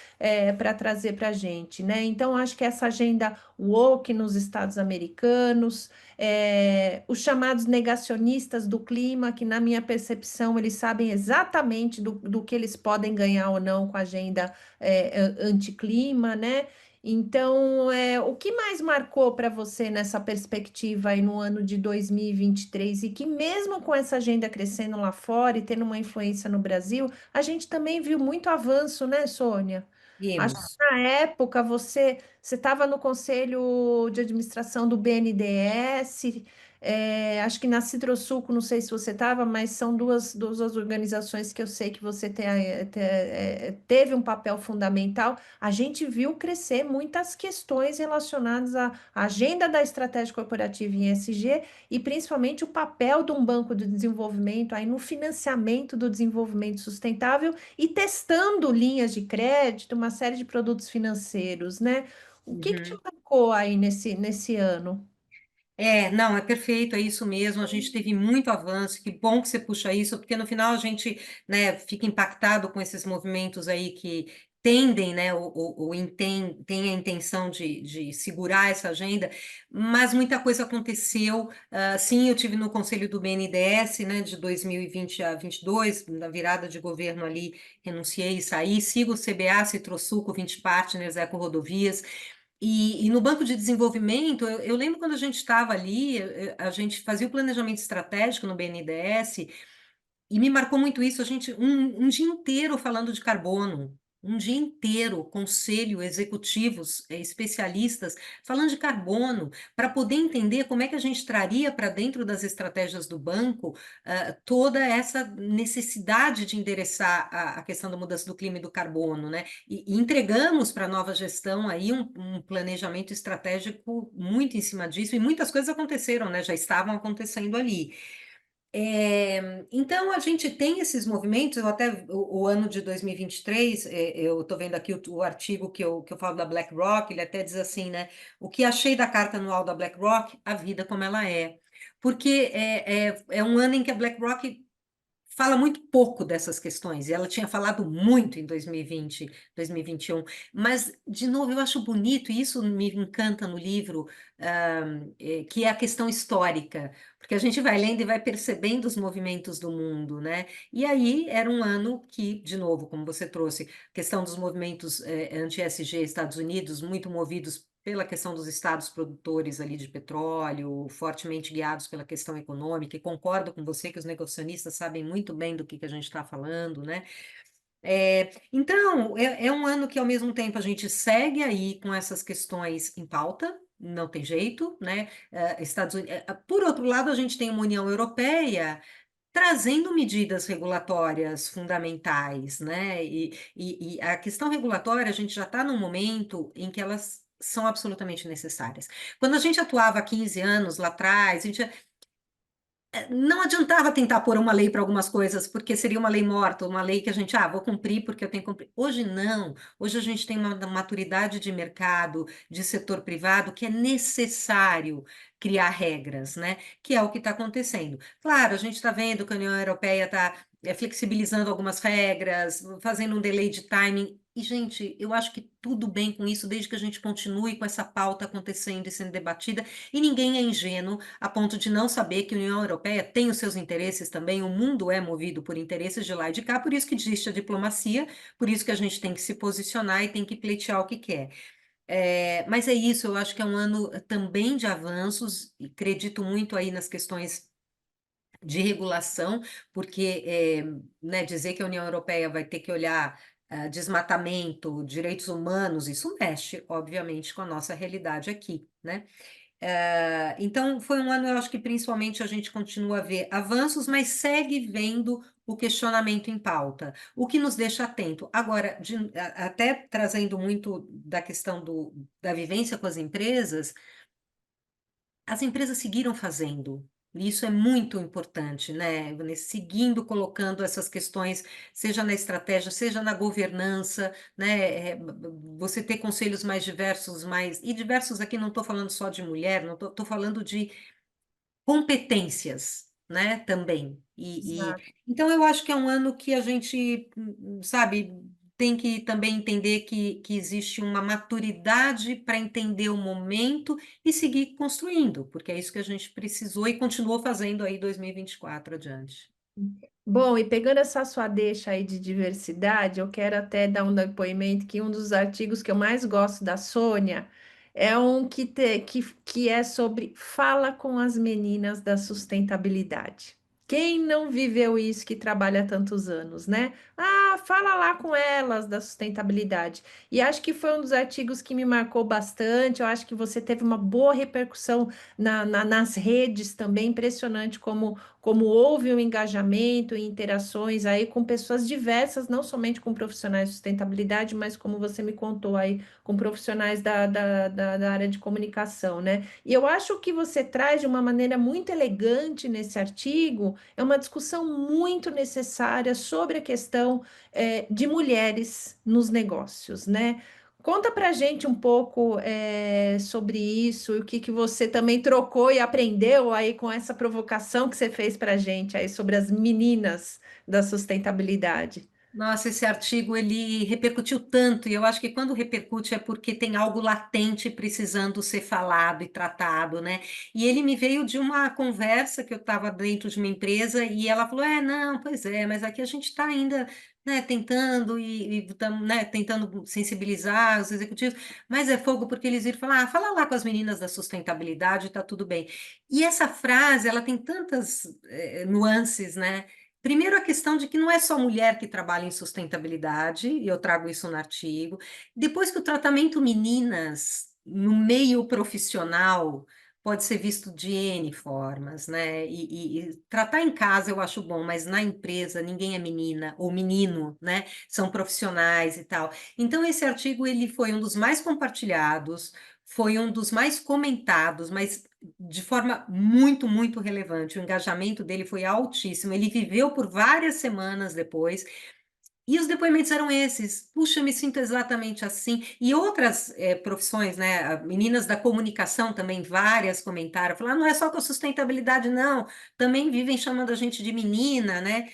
para trazer para a gente, né? Então, acho que essa agenda woke nos Estados americanos, os chamados negacionistas do clima, que na minha percepção eles sabem exatamente do que eles podem ganhar ou não com a agenda anticlima, né? Então, o que mais marcou para você nessa perspectiva aí no ano de 2023 e que mesmo com essa agenda crescendo lá fora e tendo uma influência no Brasil, a gente também viu muito avanço, né, Sônia? Acho que Vimos. na época você estava no conselho de administração do BNDES, acho que na Citrosuco, não sei se você estava, mas são duas organizações que eu sei que você teve um papel fundamental. A gente viu crescer muitas questões relacionadas à agenda da estratégia corporativa em ESG e principalmente o papel de um banco de desenvolvimento aí no financiamento do desenvolvimento sustentável e testando linhas de crédito, uma série de produtos financeiros, né? O que te Uhum. marcou aí nesse ano? Não, é perfeito, é isso mesmo. A gente teve muito avanço. Que bom que você puxa isso, porque no final a gente, né, fica impactado com esses movimentos aí que tendem, né, tem a intenção de segurar essa agenda, mas muita coisa aconteceu. Sim, eu tive no conselho do BNDES, né, de 2020 a 22, na virada de governo ali, renunciei e saí. Sigo o CBA, Citrosuco, 20 Partners, Eco Rodovias. E no Banco de Desenvolvimento, eu lembro quando a gente estava ali, a gente fazia o planejamento estratégico no BNDES, e me marcou muito isso, a gente, um dia inteiro falando de carbono, um dia inteiro, conselho, executivos, especialistas, falando de carbono, para poder entender como é que a gente traria para dentro das estratégias do banco, toda essa necessidade de endereçar a questão da mudança do clima e do carbono, né? E entregamos para a nova gestão aí um planejamento estratégico muito em cima disso, e muitas coisas aconteceram, né? Já estavam acontecendo ali. Então, a gente tem esses movimentos, eu até o ano de 2023, eu estou vendo aqui o artigo que eu falo da BlackRock, ele até diz assim, né? O que achei da carta anual da BlackRock, a vida como ela é. Porque é um ano em que a BlackRock fala muito pouco dessas questões, e ela tinha falado muito em 2020, 2021, mas, de novo, eu acho bonito, e isso me encanta no livro, que é a questão histórica, porque a gente vai lendo e vai percebendo os movimentos do mundo, né? E aí era um ano que, de novo, como você trouxe, questão dos movimentos anti-ESG Estados Unidos, muito movidos pela questão dos estados produtores ali de petróleo, fortemente guiados pela questão econômica, e concordo com você que os negacionistas sabem muito bem do que a gente está falando, né? Então, é um ano que, ao mesmo tempo, a gente segue aí com essas questões em pauta, não tem jeito, né? Por outro lado, a gente tem uma União Europeia trazendo medidas regulatórias fundamentais, né? E a questão regulatória, a gente já está num momento em que elas são absolutamente necessárias. Quando a gente atuava há 15 anos lá atrás, a gente não adiantava tentar pôr uma lei para algumas coisas, porque seria uma lei morta, uma lei que a gente, vou cumprir porque eu tenho que cumprir. Hoje não. Hoje a gente tem uma maturidade de mercado, de setor privado, que é necessário criar regras, né? Que é o que está acontecendo. Claro, a gente está vendo que a União Europeia está flexibilizando algumas regras, fazendo um delay de timing. E, gente, eu acho que tudo bem com isso, desde que a gente continue com essa pauta acontecendo e sendo debatida, e ninguém é ingênuo a ponto de não saber que a União Europeia tem os seus interesses também, o mundo é movido por interesses de lá e de cá, por isso que existe a diplomacia, por isso que a gente tem que se posicionar e tem que pleitear o que quer. Mas é isso, eu acho que é um ano também de avanços, e acredito muito aí nas questões de regulação, porque né, dizer que a União Europeia vai ter que olhar desmatamento, direitos humanos, isso mexe, obviamente, com a nossa realidade aqui, né? Então, foi um ano, eu acho que principalmente a gente continua a ver avanços, mas segue vendo o questionamento em pauta, o que nos deixa atento. Agora, até trazendo muito da questão da vivência com as empresas seguiram fazendo. Isso é muito importante, né? Vanessa? Seguindo colocando essas questões, seja na estratégia, seja na governança, né? Você ter conselhos mais diversos, mais. E diversos aqui não estou falando só de mulher, não estou falando de competências, né? Também. Exato. Então eu acho que é um ano que a gente, sabe, tem que também entender que existe uma maturidade para entender o momento e seguir construindo, porque é isso que a gente precisou e continuou fazendo aí 2024 adiante. Bom, e pegando essa sua deixa aí de diversidade, eu quero até dar um depoimento que um dos artigos que eu mais gosto da Sônia é um que é sobre fala com as meninas da sustentabilidade. Quem não viveu isso que trabalha há tantos anos, né? Ah, fala lá com elas da sustentabilidade. E acho que foi um dos artigos que me marcou bastante. Eu acho que você teve uma boa repercussão nas redes também, impressionante como houve um engajamento e interações aí com pessoas diversas, não somente com profissionais de sustentabilidade, mas como você me contou aí, com profissionais da área de comunicação, né? E eu acho que você traz de uma maneira muito elegante nesse artigo, é uma discussão muito necessária sobre a questão de mulheres nos negócios, né? Conta pra gente um pouco sobre isso, e o que você também trocou e aprendeu aí com essa provocação que você fez pra gente aí sobre as meninas da sustentabilidade. Nossa, esse artigo ele repercutiu tanto, e eu acho que quando repercute é porque tem algo latente precisando ser falado e tratado, né? E ele me veio de uma conversa que eu estava dentro de uma empresa e ela falou: não, pois é, mas aqui a gente está ainda, né, tentando e tamo, né, tentando sensibilizar os executivos, mas é fogo porque eles viram falar: fala lá com as meninas da sustentabilidade, tá tudo bem. E essa frase, ela tem tantas nuances, né? Primeiro, a questão de que não é só mulher que trabalha em sustentabilidade, e eu trago isso no artigo. Depois que o tratamento meninas no meio profissional pode ser visto de N formas, né? E tratar em casa eu acho bom, mas na empresa ninguém é menina ou menino, né? São profissionais e tal. Então, esse artigo ele foi um dos mais compartilhados, foi um dos mais comentados, mas de forma muito, muito relevante. O engajamento dele foi altíssimo. Ele viveu por várias semanas depois. E os depoimentos eram esses. Puxa, eu me sinto exatamente assim. E outras profissões, né? Meninas da comunicação também, várias comentaram. Falaram, não é só com a sustentabilidade, não. Também vivem chamando a gente de menina, né?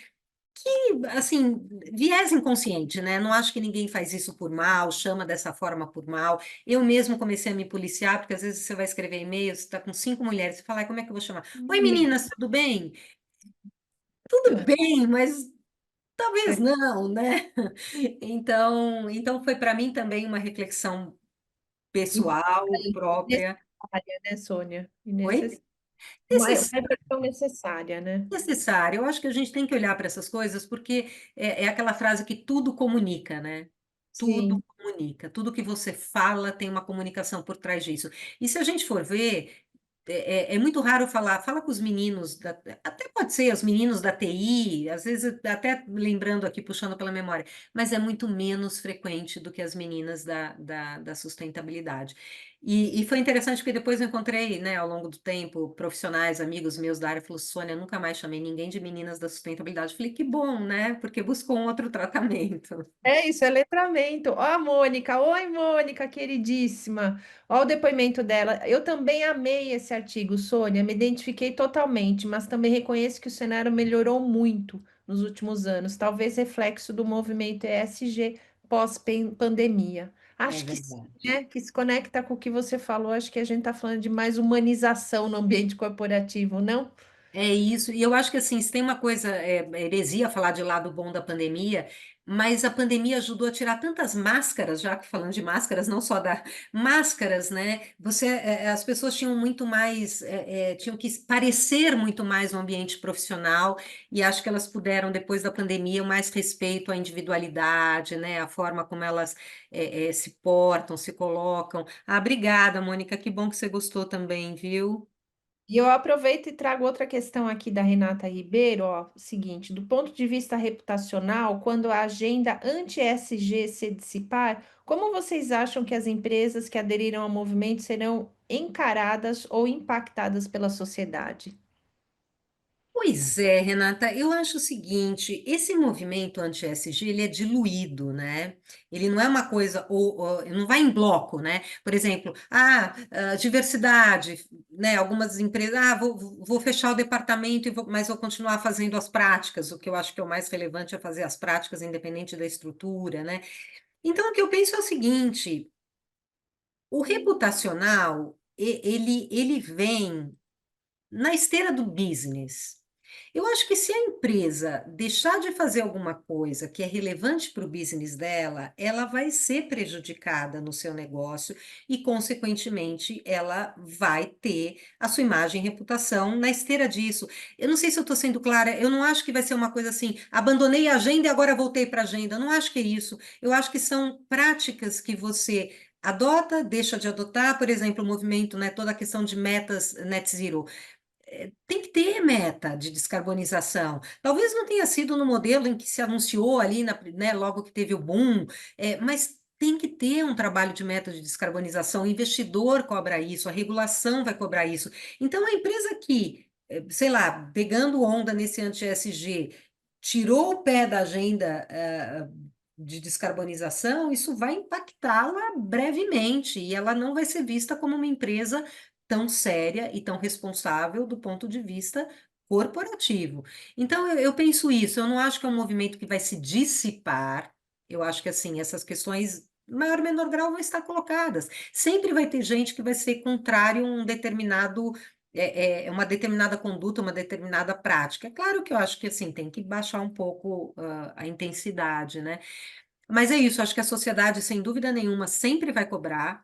Assim, viés inconsciente, né? Não acho que ninguém faz isso por mal, chama dessa forma por mal. Eu mesmo comecei a me policiar, porque às vezes você vai escrever e-mail, você está com 5 mulheres, você fala, "Ai, como é que eu vou chamar? Oi, meninas, tudo bem? Tudo bem, mas talvez não, né? Então foi para mim também uma reflexão pessoal, Importante, própria. necessária, né, Sônia? E Oi? uma reflexão necessária, né? Necessário. Eu acho que a gente tem que olhar para essas coisas porque é aquela frase que tudo comunica, né? Tudo Sim. comunica. Tudo que você fala tem uma comunicação por trás disso. E se a gente for ver, é muito raro falar, fala com os meninos, até pode ser os meninos da TI, às vezes até lembrando aqui, puxando pela memória, mas é muito menos frequente do que as meninas da sustentabilidade. E foi interessante porque depois eu encontrei, né, ao longo do tempo, profissionais, amigos meus da área, falou, Sônia, nunca mais chamei ninguém de meninas da sustentabilidade. Eu falei, que bom, né? Porque buscou um outro tratamento. É isso, é letramento. Ó, a Mônica. Oi, Mônica, queridíssima. Ó, o depoimento dela. Eu também amei esse artigo, Sônia. Me identifiquei totalmente, mas também reconheço que o cenário melhorou muito nos últimos anos, talvez reflexo do movimento ESG pós-pandemia. É Acho que sim, verdade. né? Que se conecta com o que você falou. Acho que a gente está falando de mais humanização no ambiente corporativo, não? É isso, e eu acho que assim, se tem uma coisa, heresia falar de lado bom da pandemia, mas a pandemia ajudou a tirar tantas máscaras, já que falando de máscaras, não só da máscaras, né? As pessoas tinham muito mais, tinham que parecer muito mais no ambiente profissional, e acho que elas puderam, depois da pandemia, mais respeito à individualidade, né? A forma como elas se portam, se colocam. Ah, obrigada, Mônica, que bom que você gostou também, viu? E eu aproveito e trago outra questão aqui da Renata Ribeiro, ó, seguinte, do ponto de vista reputacional, quando a agenda anti-ESG se dissipar, como vocês acham que as empresas que aderiram ao movimento serão encaradas ou impactadas pela sociedade? Pois é, Renata, eu acho o seguinte, esse movimento anti-ESG, ele é diluído, né? Ele não é uma coisa, não vai em bloco, né? Por exemplo, diversidade, né? Algumas empresas, vou fechar o departamento, mas vou continuar fazendo as práticas, o que eu acho que é o mais relevante é fazer as práticas, independente da estrutura, né? Então, o que eu penso é o seguinte, o reputacional, ele vem na esteira do business. Eu acho que se a empresa deixar de fazer alguma coisa que é relevante para o business dela, ela vai ser prejudicada no seu negócio e, consequentemente, ela vai ter a sua imagem e reputação na esteira disso. Eu não sei se eu estou sendo clara, eu não acho que vai ser uma coisa assim, abandonei a agenda e agora voltei para a agenda. Eu não acho que é isso. Eu acho que são práticas que você adota, deixa de adotar, por exemplo, o movimento, né, toda a questão de metas net zero tem que ter meta de descarbonização. Talvez não tenha sido no modelo em que se anunciou ali, né, logo que teve o boom, mas tem que ter um trabalho de meta de descarbonização. O investidor cobra isso, a regulação vai cobrar isso. Então, a empresa que, sei lá, pegando onda nesse anti-ESG, tirou o pé da agenda, de descarbonização, isso vai impactá-la brevemente e ela não vai ser vista como uma empresa tão séria e tão responsável do ponto de vista corporativo. Então, eu penso isso, eu não acho que é um movimento que vai se dissipar, eu acho que, assim, essas questões, em maior ou menor grau, vão estar colocadas. Sempre vai ter gente que vai ser contrário a um determinado, uma determinada conduta, uma determinada prática. É claro que eu acho que, assim, tem que baixar um pouco, a intensidade, né? Mas é isso, acho que a sociedade, sem dúvida nenhuma, sempre vai cobrar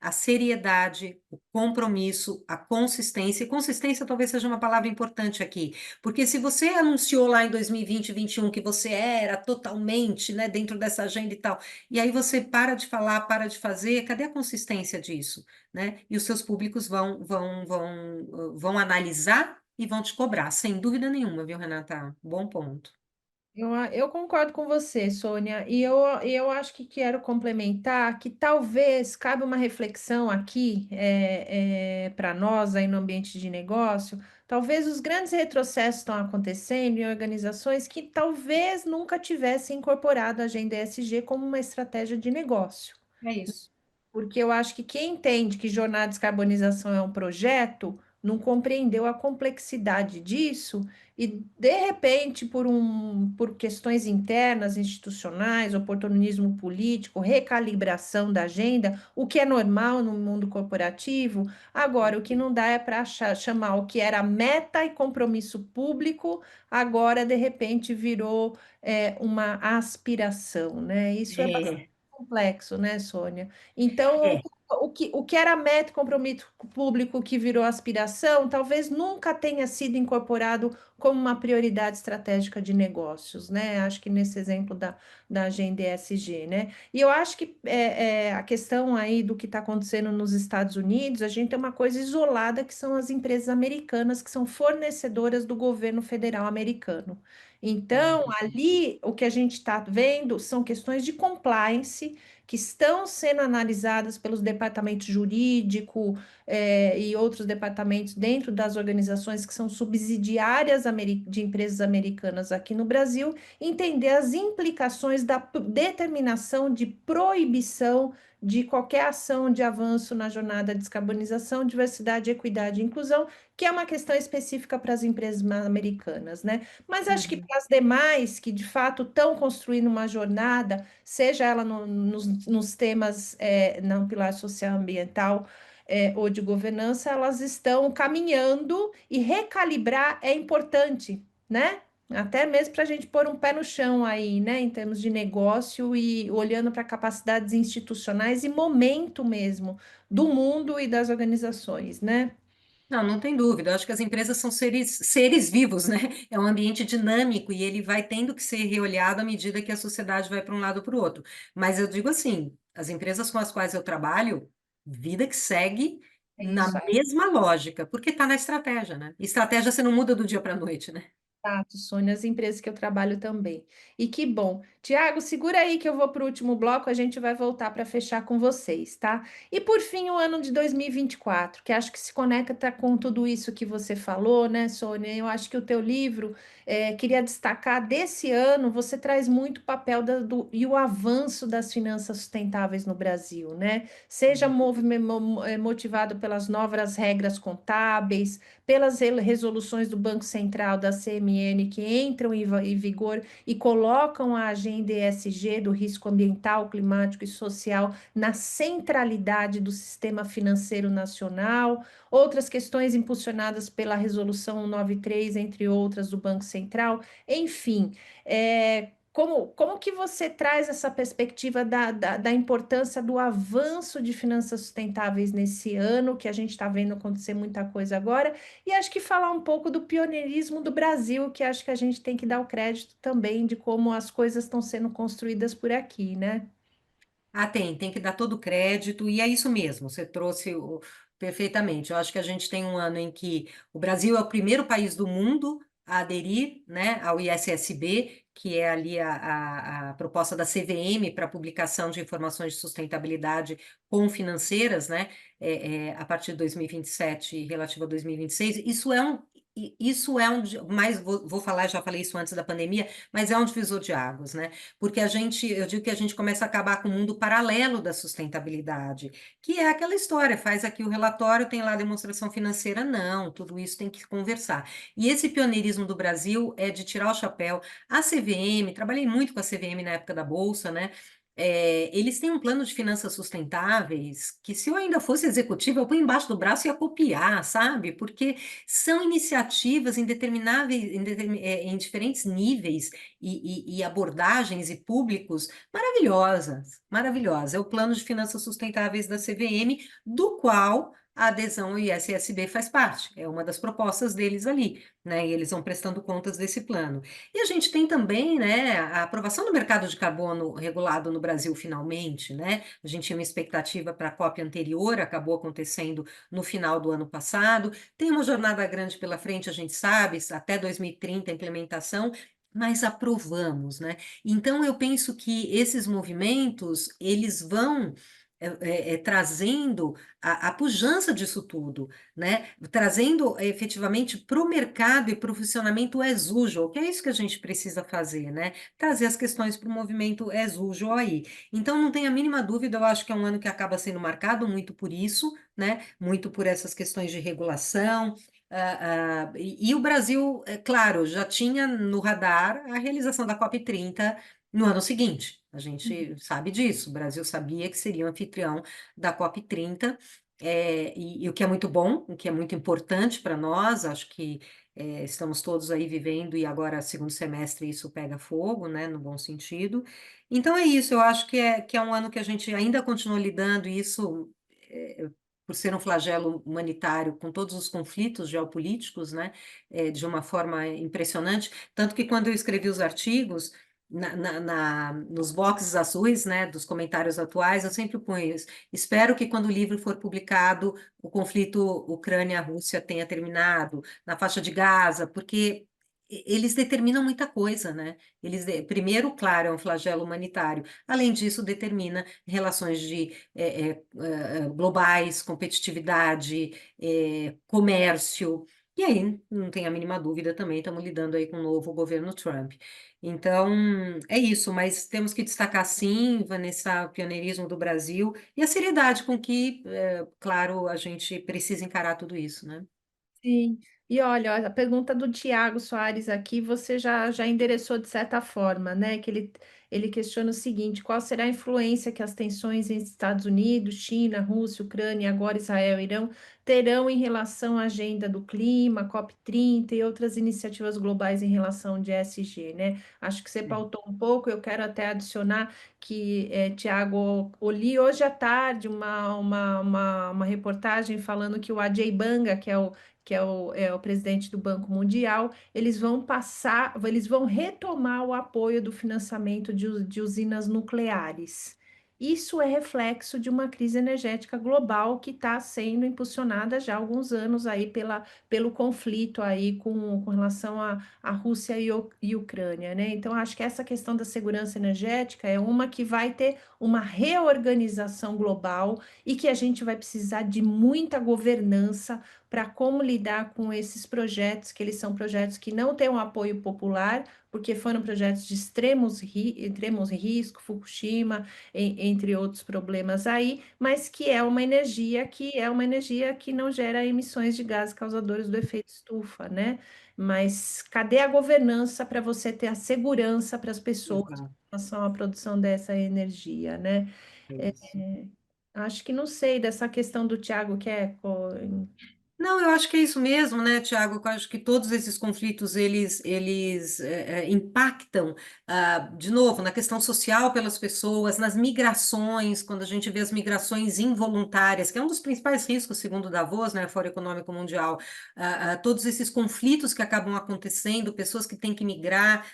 a seriedade, o compromisso, a consistência. E consistência talvez seja uma palavra importante aqui, porque se você anunciou lá em 2020, 2021 que você era totalmente, né, dentro dessa agenda e tal, e aí você para de falar, para de fazer, cadê a consistência disso, né? E os seus públicos vão analisar e vão te cobrar, sem dúvida nenhuma, viu, Renata? Bom ponto. Eu concordo com você, Sônia, e eu acho que quero complementar que talvez cabe uma reflexão aqui para nós aí no ambiente de negócio. Talvez os grandes retrocessos estão acontecendo em organizações que talvez nunca tivessem incorporado a agenda ESG como uma estratégia de negócio. É isso. Porque eu acho que quem entende que jornada de descarbonização é um projeto não compreendeu a complexidade disso e, de repente, por questões internas, institucionais, oportunismo político, recalibração da agenda, o que é normal no mundo corporativo, agora o que não dá é para chamar o que era meta e compromisso público, agora, de repente, virou uma aspiração, né? Isso é É, complexo, né, Sônia? Então, é. o que era meta e compromisso público que virou aspiração, talvez nunca tenha sido incorporado como uma prioridade estratégica de negócios, né? Acho que nesse exemplo da agenda ESG, né? E eu acho que a questão aí do que está acontecendo nos Estados Unidos, a gente tem uma coisa isolada que são as empresas americanas que são fornecedoras do governo federal americano. Então, ali o que a gente está vendo são questões de compliance que estão sendo analisadas pelos departamentos jurídico, e outros departamentos dentro das organizações que são subsidiárias de empresas americanas aqui no Brasil, entender as implicações da determinação de proibição de qualquer ação de avanço na jornada de descarbonização, diversidade, equidade e inclusão, que é uma questão específica para as empresas americanas, né? Mas acho que Uhum. para as demais que de fato estão construindo uma jornada, seja ela nos temas, no pilar social ambiental, ou de governança, elas estão caminhando e recalibrar é importante, né? Até mesmo para a gente pôr um pé no chão aí, né, em termos de negócio e olhando para capacidades institucionais e momento mesmo do mundo e das organizações, né? Não, não tem dúvida. Eu acho que as empresas são seres vivos, né? É um ambiente dinâmico e ele vai tendo que ser reolhado à medida que a sociedade vai para um lado ou para o outro. Mas eu digo assim, as empresas com as quais eu trabalho, vida que segue É na isso aí. mesma lógica, porque está na estratégia, né? Estratégia você não muda do dia para a noite, né? Exato, Sônia, as empresas que eu trabalho também. E que bom. Tiago, segura aí que eu vou para o último bloco, a gente vai voltar para fechar com vocês, tá? E por fim, o ano de 2024, que acho que se conecta com tudo isso que você falou, né, Sônia? Eu acho que o teu livro, queria destacar desse ano, você traz muito papel e o avanço das finanças sustentáveis no Brasil, né? Seja motivado pelas novas regras contábeis, pelas resoluções do Banco Central, da CMN, que entram em vigor e colocam a agenda ESG, do risco ambiental, climático e social, na centralidade do sistema financeiro nacional, outras questões impulsionadas pela Resolução 193, entre outras, do Banco Central, enfim. Como que você traz essa perspectiva da importância do avanço de finanças sustentáveis nesse ano, que a gente está vendo acontecer muita coisa agora, e acho que falar um pouco do pioneirismo do Brasil, que acho que a gente tem que dar o crédito também de como as coisas estão sendo construídas por aqui, né? Ah, tem que dar todo o crédito, e é isso mesmo, você trouxe perfeitamente. Eu acho que a gente tem um ano em que o Brasil é o primeiro país do mundo a aderir, né, ao ISSB, que é ali a proposta da CVM para publicação de informações de sustentabilidade com financeiras, né, a partir de 2027, relativo a 2026. Isso é mais vou falar, já falei isso antes da pandemia, mas é um divisor de águas, né? Porque eu digo que a gente começa a acabar com o mundo paralelo da sustentabilidade, que é aquela história, faz aqui o relatório, tem lá a demonstração financeira, não, tudo isso tem que conversar. E esse pioneirismo do Brasil é de tirar o chapéu. A CVM, trabalhei muito com a CVM na época da Bolsa, né? Eles têm um plano de finanças sustentáveis que, se eu ainda fosse executiva, eu ponho embaixo do braço e ia copiar, sabe? Porque são iniciativas em diferentes níveis e abordagens e públicos maravilhosas, maravilhosas. É o Plano de Finanças Sustentáveis da CVM, do qual a adesão ao ISSB faz parte. É uma das propostas deles ali, né? E eles vão prestando contas desse plano. E a gente tem também, né, a aprovação do mercado de carbono regulado no Brasil, finalmente, né? A gente tinha uma expectativa para a COP anterior, acabou acontecendo no final do ano passado. Tem uma jornada grande pela frente, a gente sabe, até 2030 a implementação, mas aprovamos, né? Então eu penso que esses movimentos, eles vão trazendo a pujança disso tudo, né? Trazendo efetivamente para o mercado e para o funcionamento as usual, que é isso que a gente precisa fazer, né? Trazer as questões para o movimento as usual aí. Então, não tenho a mínima dúvida, eu acho que é um ano que acaba sendo marcado muito por isso, né? Muito por essas questões de regulação. E o Brasil, é claro, já tinha no radar a realização da COP30 no ano seguinte. A gente sabe disso. O Brasil sabia que seria o anfitrião da COP30, e o que é muito bom, o que é muito importante para nós. Acho que estamos todos aí vivendo, e agora, segundo semestre, isso pega fogo, né, no bom sentido. Então é isso, eu acho que é um ano que a gente ainda continua lidando, e isso, por ser um flagelo humanitário, com todos os conflitos geopolíticos, né, de uma forma impressionante. Tanto que, quando eu escrevi os artigos, nos boxes azuis, né, dos comentários atuais, eu sempre ponho isso. Espero que, quando o livro for publicado, o conflito Ucrânia-Rússia tenha terminado, na faixa de Gaza, porque eles determinam muita coisa, né? Primeiro, claro, é um flagelo humanitário. Além disso, determina relações globais, competitividade, comércio. E aí, não tem a mínima dúvida também, estamos lidando aí com o novo governo Trump. Então, é isso, mas temos que destacar, sim, Vanessa, o pioneirismo do Brasil e a seriedade com que, claro, a gente precisa encarar tudo isso, né? Sim. E olha, a pergunta do Tiago Soares aqui, você já endereçou de certa forma, né? Que ele questiona o seguinte: qual será a influência que as tensões entre Estados Unidos, China, Rússia, Ucrânia, e agora Israel e Irã terão em relação à agenda do clima, COP30 e outras iniciativas globais em relação de ESG, né? Acho que você pautou um pouco, eu quero até adicionar que, Tiago, eu li hoje à tarde uma reportagem falando que o Ajay Banga, que é o presidente do Banco Mundial, eles vão retomar o apoio do financiamento de usinas nucleares. isso é reflexo de uma crise energética global que está sendo impulsionada já há alguns anos aí pelo conflito aí com relação à Rússia e Ucrânia, né? Então, acho que essa questão da segurança energética é uma que vai ter uma reorganização global e que a gente vai precisar de muita governança para como lidar com esses projetos, que eles são projetos que não têm um apoio popular, porque foram projetos de extremos risco, Fukushima, entre outros problemas aí, mas que é uma energia que não gera emissões de gases causadores do efeito estufa, né? Mas cadê a governança para você ter a segurança para as pessoas em Exato, relação à produção dessa energia, né? é É, isso. acho que não sei dessa questão do Tiago, que é. Não, eu acho que é isso mesmo, né, Tiago? Eu acho que todos esses conflitos eles impactam, de novo, na questão social pelas pessoas, nas migrações, quando a gente vê as migrações involuntárias, que é um dos principais riscos, segundo Davos, né, Fórum Econômico Mundial, todos esses conflitos que acabam acontecendo, pessoas que têm que migrar,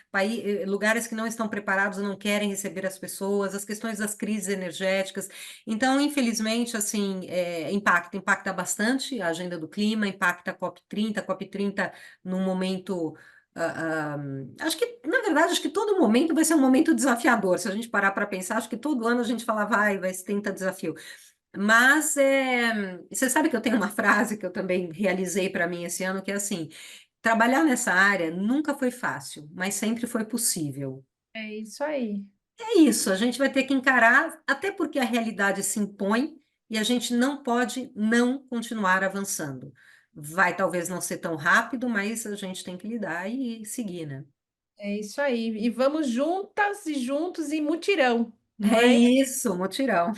lugares que não estão preparados, não querem receber as pessoas, as questões das crises energéticas. Então, infelizmente, assim, impacta bastante a agenda do clima, impacta a COP30 num momento. Acho que, na verdade, acho que todo momento vai ser um momento desafiador. Se a gente parar para pensar, acho que todo ano a gente fala, vai se tenta desafio. Mas você sabe que eu tenho uma frase que eu também realizei para mim esse ano, que é assim: trabalhar nessa área nunca foi fácil, mas sempre foi possível. É isso aí. É isso, a gente vai ter que encarar, até porque a realidade se impõe e a gente não pode não continuar avançando. Vai talvez não ser tão rápido, mas a gente tem que lidar e seguir, né? É isso aí. E vamos juntas e juntos em mutirão, não É é? isso, mutirão.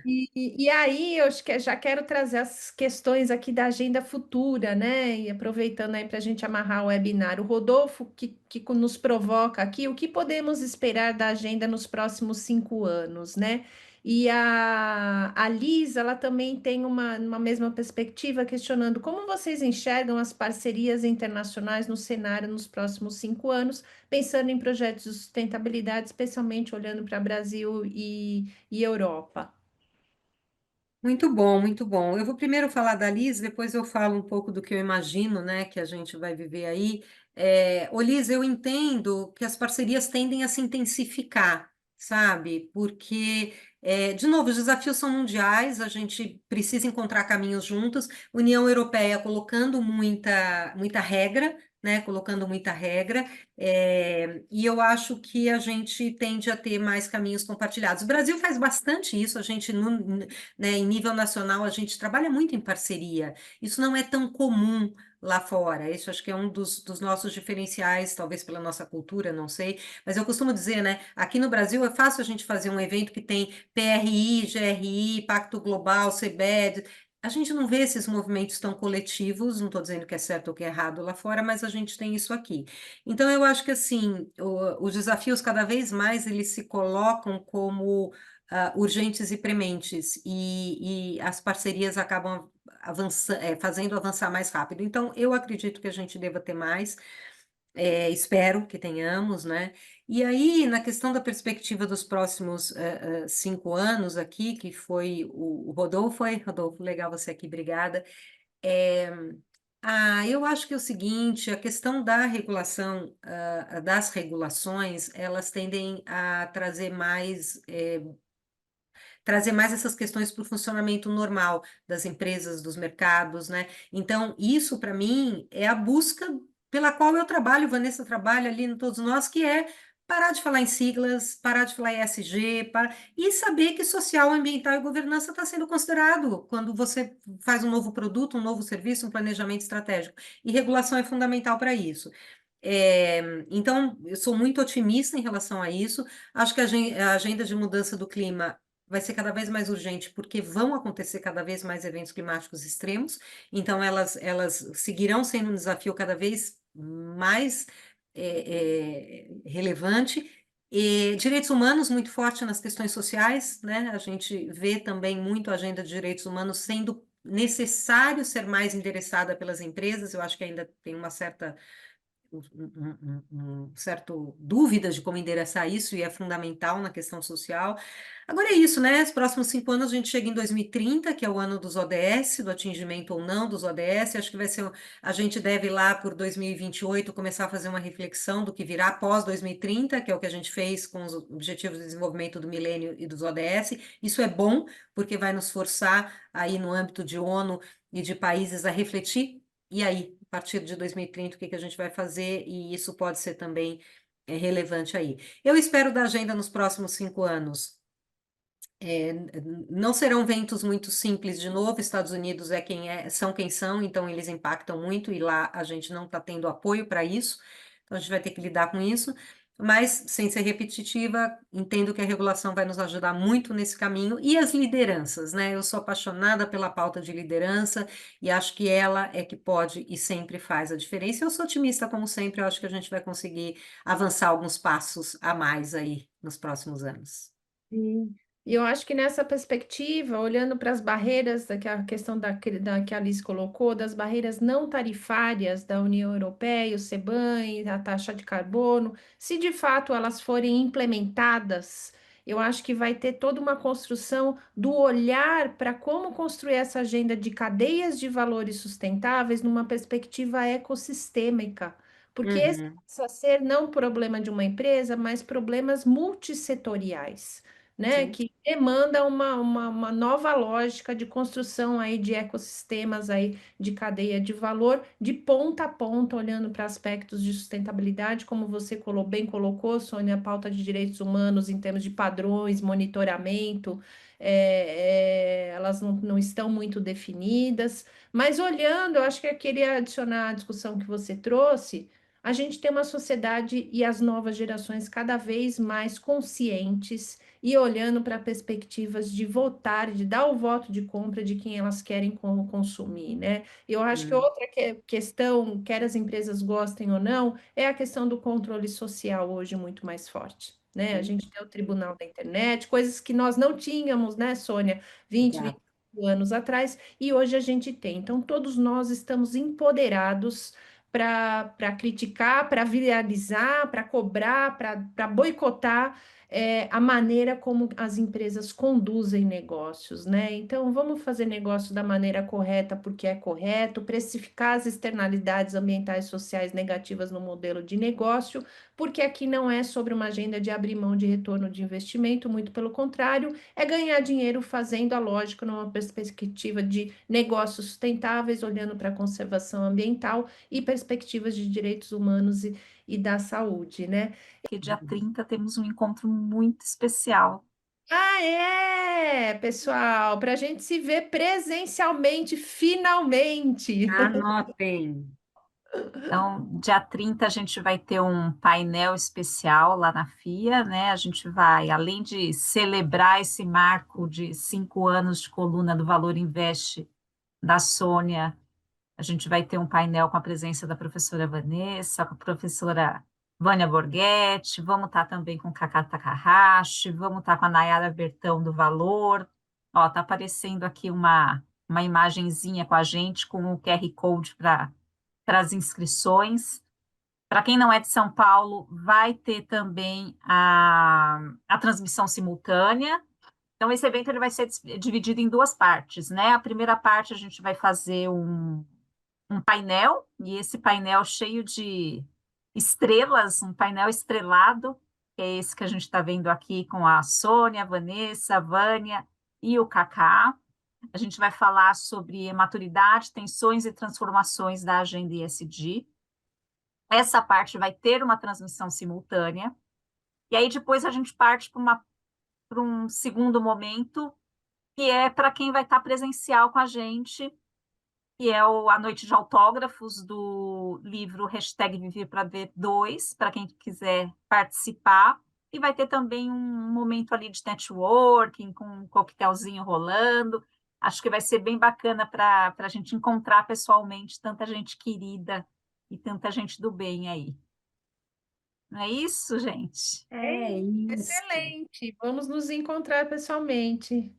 E aí, eu acho que já quero trazer as questões aqui da agenda futura, né? E aproveitando aí para a gente amarrar o webinar, o Rodolfo que nos provoca aqui, o que podemos esperar da agenda nos próximos 5 anos, né? E a Liz, ela também tem uma mesma perspectiva, questionando como vocês enxergam as parcerias internacionais no cenário nos próximos 5 anos, pensando em projetos de sustentabilidade, especialmente olhando para Brasil e Europa. Muito bom, muito bom. Eu vou primeiro falar da Liz, depois eu falo um pouco do que eu imagino, né, que a gente vai viver aí. Ô Liz, eu entendo que as parcerias tendem a se intensificar, sabe? Porque, de novo, os desafios são mundiais, a gente precisa encontrar caminhos juntos. União Europeia colocando muita regra, né, colocando muita regra. E eu acho que a gente tende a ter mais caminhos compartilhados. O Brasil faz bastante isso, a gente, né, em nível nacional, a gente trabalha muito em parceria. Isso não é tão comum lá fora. Isso acho que é um dos nossos diferenciais, talvez pela nossa cultura, não sei. Mas eu costumo dizer, né, aqui no Brasil é fácil a gente fazer um evento que tem PRI, GRI, Pacto Global, CBED. A gente não vê esses movimentos tão coletivos, não estou dizendo que é certo ou que é errado lá fora, mas a gente tem isso aqui. Então, eu acho que, assim, os desafios cada vez mais, eles se colocam como urgentes e prementes, e as parcerias acabam fazendo avançar mais rápido. Então, eu acredito que a gente deva ter mais, espero que tenhamos, né? E aí, na questão da perspectiva dos próximos 5 anos aqui, que foi o Rodolfo, Rodolfo, legal você aqui, obrigada. É, eu acho que é o seguinte, a questão da regulação, das regulações, elas tendem a trazer mais essas questões para o funcionamento normal das empresas, dos mercados, né? Então, isso, para mim, é a busca pela qual eu trabalho, Vanessa trabalha ali em todos nós, que é parar de falar em siglas, parar de falar em ESG, e saber que social, ambiental e governança está sendo considerado quando você faz um novo produto, um novo serviço, um planejamento estratégico. E regulação é fundamental para isso. Então, eu sou muito otimista em relação a isso. Acho que a agenda de mudança do clima vai ser cada vez mais urgente, porque vão acontecer cada vez mais eventos climáticos extremos. Então, elas seguirão sendo um desafio cada vez mais relevante. E direitos humanos muito forte nas questões sociais, né? A gente vê também muito a agenda de direitos humanos sendo necessário ser mais endereçada pelas empresas. Eu acho que ainda tem uma certa certo dúvida de como endereçar isso, e é fundamental na questão social. Agora é isso, né? Os próximos 5 anos a gente chega em 2030, que é o ano dos ODS, do atingimento ou não dos ODS. Acho que vai ser, a gente deve lá por 2028 começar a fazer uma reflexão do que virá após 2030, que é o que a gente fez com os Objetivos de Desenvolvimento do Milênio e dos ODS. Isso é bom, porque vai nos forçar aí no âmbito de ONU e de países a refletir. E aí, a partir de 2030, o que que a gente vai fazer? E isso pode ser também relevante aí. Eu espero da agenda nos próximos 5 anos. Não serão ventos muito simples de novo. Estados Unidos são quem são, então eles impactam muito e lá a gente não está tendo apoio para isso. Então a gente vai ter que lidar com isso. Mas, sem ser repetitiva, entendo que a regulação vai nos ajudar muito nesse caminho. E as lideranças, né? Eu sou apaixonada pela pauta de liderança e acho que ela é que pode e sempre faz a diferença. Eu sou otimista, como sempre, eu acho que a gente vai conseguir avançar alguns passos a mais aí nos próximos anos. Sim. E eu acho que nessa perspectiva, olhando para as barreiras, que a questão que a Alice colocou, das barreiras não tarifárias da União Europeia, o CBAM, a taxa de carbono, se de fato elas forem implementadas, eu acho que vai ter toda uma construção do olhar para como construir essa agenda de cadeias de valores sustentáveis numa perspectiva ecossistêmica. Porque esse Uhum, passa a ser não problema de uma empresa, mas problemas multissetoriais, né, sim. que demanda uma nova lógica de construção aí de ecossistemas aí de cadeia de valor, de ponta a ponta, olhando para aspectos de sustentabilidade, como você bem colocou, Sônia, a pauta de direitos humanos em termos de padrões, monitoramento, elas não estão muito definidas, mas olhando, eu acho que eu queria adicionar à discussão que você trouxe. A gente tem uma sociedade e as novas gerações cada vez mais conscientes e olhando para perspectivas de votar, de dar o voto de compra de quem elas querem consumir, né? Eu acho que Uhum, outra questão, quer as empresas gostem ou não, é a questão do controle social hoje muito mais forte. Né? A sim. gente tem o Tribunal da Internet, coisas que nós não tínhamos, né, Sônia, 20, Exato. 25 anos atrás, e hoje a gente tem. Então, todos nós estamos empoderados para criticar, para viralizar, para cobrar, para boicotar a maneira como as empresas conduzem negócios, né? Então, vamos fazer negócio da maneira correta, porque é correto, precificar as externalidades ambientais e sociais negativas no modelo de negócio, porque aqui não é sobre uma agenda de abrir mão de retorno de investimento, muito pelo contrário, é ganhar dinheiro fazendo a lógica numa perspectiva de negócios sustentáveis, olhando para a conservação ambiental e perspectivas de direitos humanos e da saúde, né? Que dia 30 temos um encontro muito especial. Ah, é, pessoal, para a gente se ver presencialmente, finalmente. Anotem. Então, dia 30 a gente vai ter um painel especial lá na FIA, né? A gente vai, além de celebrar esse marco de 5 anos de coluna do Valor Invest da Sônia, a gente vai ter um painel com a presença da professora Vanessa, com a professora Vânia Borghetti, vamos estar também com Cacá Takahashi, vamos estar com a Nayara Bertão do Valor. Ó, tá aparecendo aqui uma imagenzinha com a gente, com o QR Code para as inscrições. Para quem não é de São Paulo, vai ter também a transmissão simultânea. Então, esse evento ele vai ser dividido em duas partes, né? A primeira parte a gente vai fazer um painel, e esse painel cheio de estrelas, um painel estrelado, que é esse que a gente está vendo aqui com a Sônia, a Vanessa, a Vânia e o Cacá. A gente vai falar sobre maturidade, tensões e transformações da agenda ESG. Essa parte vai ter uma transmissão simultânea, e aí depois a gente parte para um segundo momento, que é para quem vai estar presencial com a gente, que é a noite de autógrafos do livro Hashtag Viver para Ver 2, para quem quiser participar. E vai ter também um momento ali de networking, com um coquetelzinho rolando. Acho que vai ser bem bacana para a gente encontrar pessoalmente tanta gente querida e tanta gente do bem aí. Não é isso, gente? É isso. Excelente. Vamos nos encontrar pessoalmente.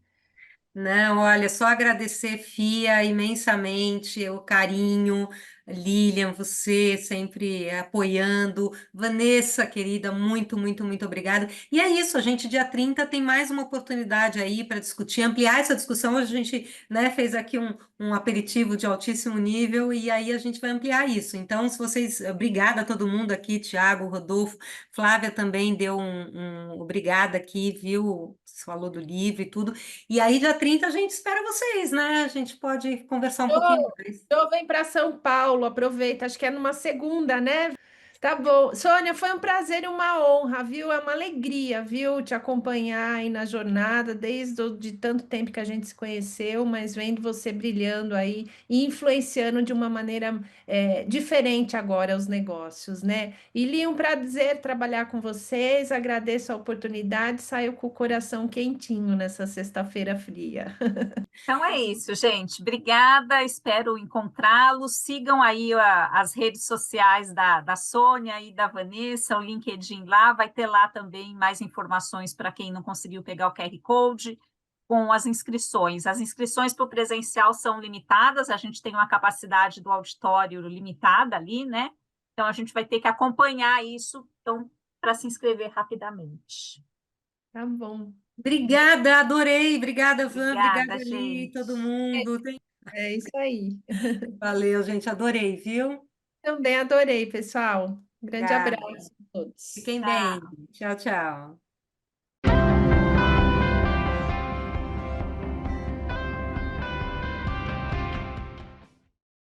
Não, olha, só agradecer, Fia, imensamente o carinho, Lilian, você sempre apoiando. Vanessa, querida, muito, muito, muito obrigada. E é isso, a gente, dia 30 tem mais uma oportunidade aí para discutir, ampliar essa discussão. A gente, né, fez aqui um aperitivo de altíssimo nível e aí a gente vai ampliar isso. Então, se vocês, obrigada a todo mundo aqui, Tiago, Rodolfo, Flávia também deu um obrigada aqui, viu? Você falou do livro e tudo. E aí, dia 30 a gente espera vocês, né? A gente pode conversar um pouquinho mais. Então vem para São Paulo, aproveita, acho que é numa segunda, né? Tá bom. Sônia, foi um prazer e uma honra, viu? É uma alegria, viu? Te acompanhar aí na jornada, desde de tanto tempo que a gente se conheceu, mas vendo você brilhando aí e influenciando de uma maneira diferente agora os negócios, né? E Li, um prazer trabalhar com vocês, agradeço a oportunidade, saio com o coração quentinho nessa sexta-feira fria. Então é isso, gente. Obrigada, espero encontrá-los. Sigam aí as redes sociais da Sônia e da Vanessa, o LinkedIn lá, vai ter lá também mais informações para quem não conseguiu pegar o QR Code com as inscrições. As inscrições para o presencial são limitadas, a gente tem uma capacidade do auditório limitada ali, né? Então a gente vai ter que acompanhar isso, então, para se inscrever rapidamente. Tá bom. Obrigada, adorei. Obrigada, Van. Obrigada, Obrigada, Ali, todo gente. mundo. É isso aí. Valeu, gente. Adorei, viu? Também adorei, pessoal. Um grande Obrigada. abraço a todos. Fiquem bem. Tchau. Tchau, tchau.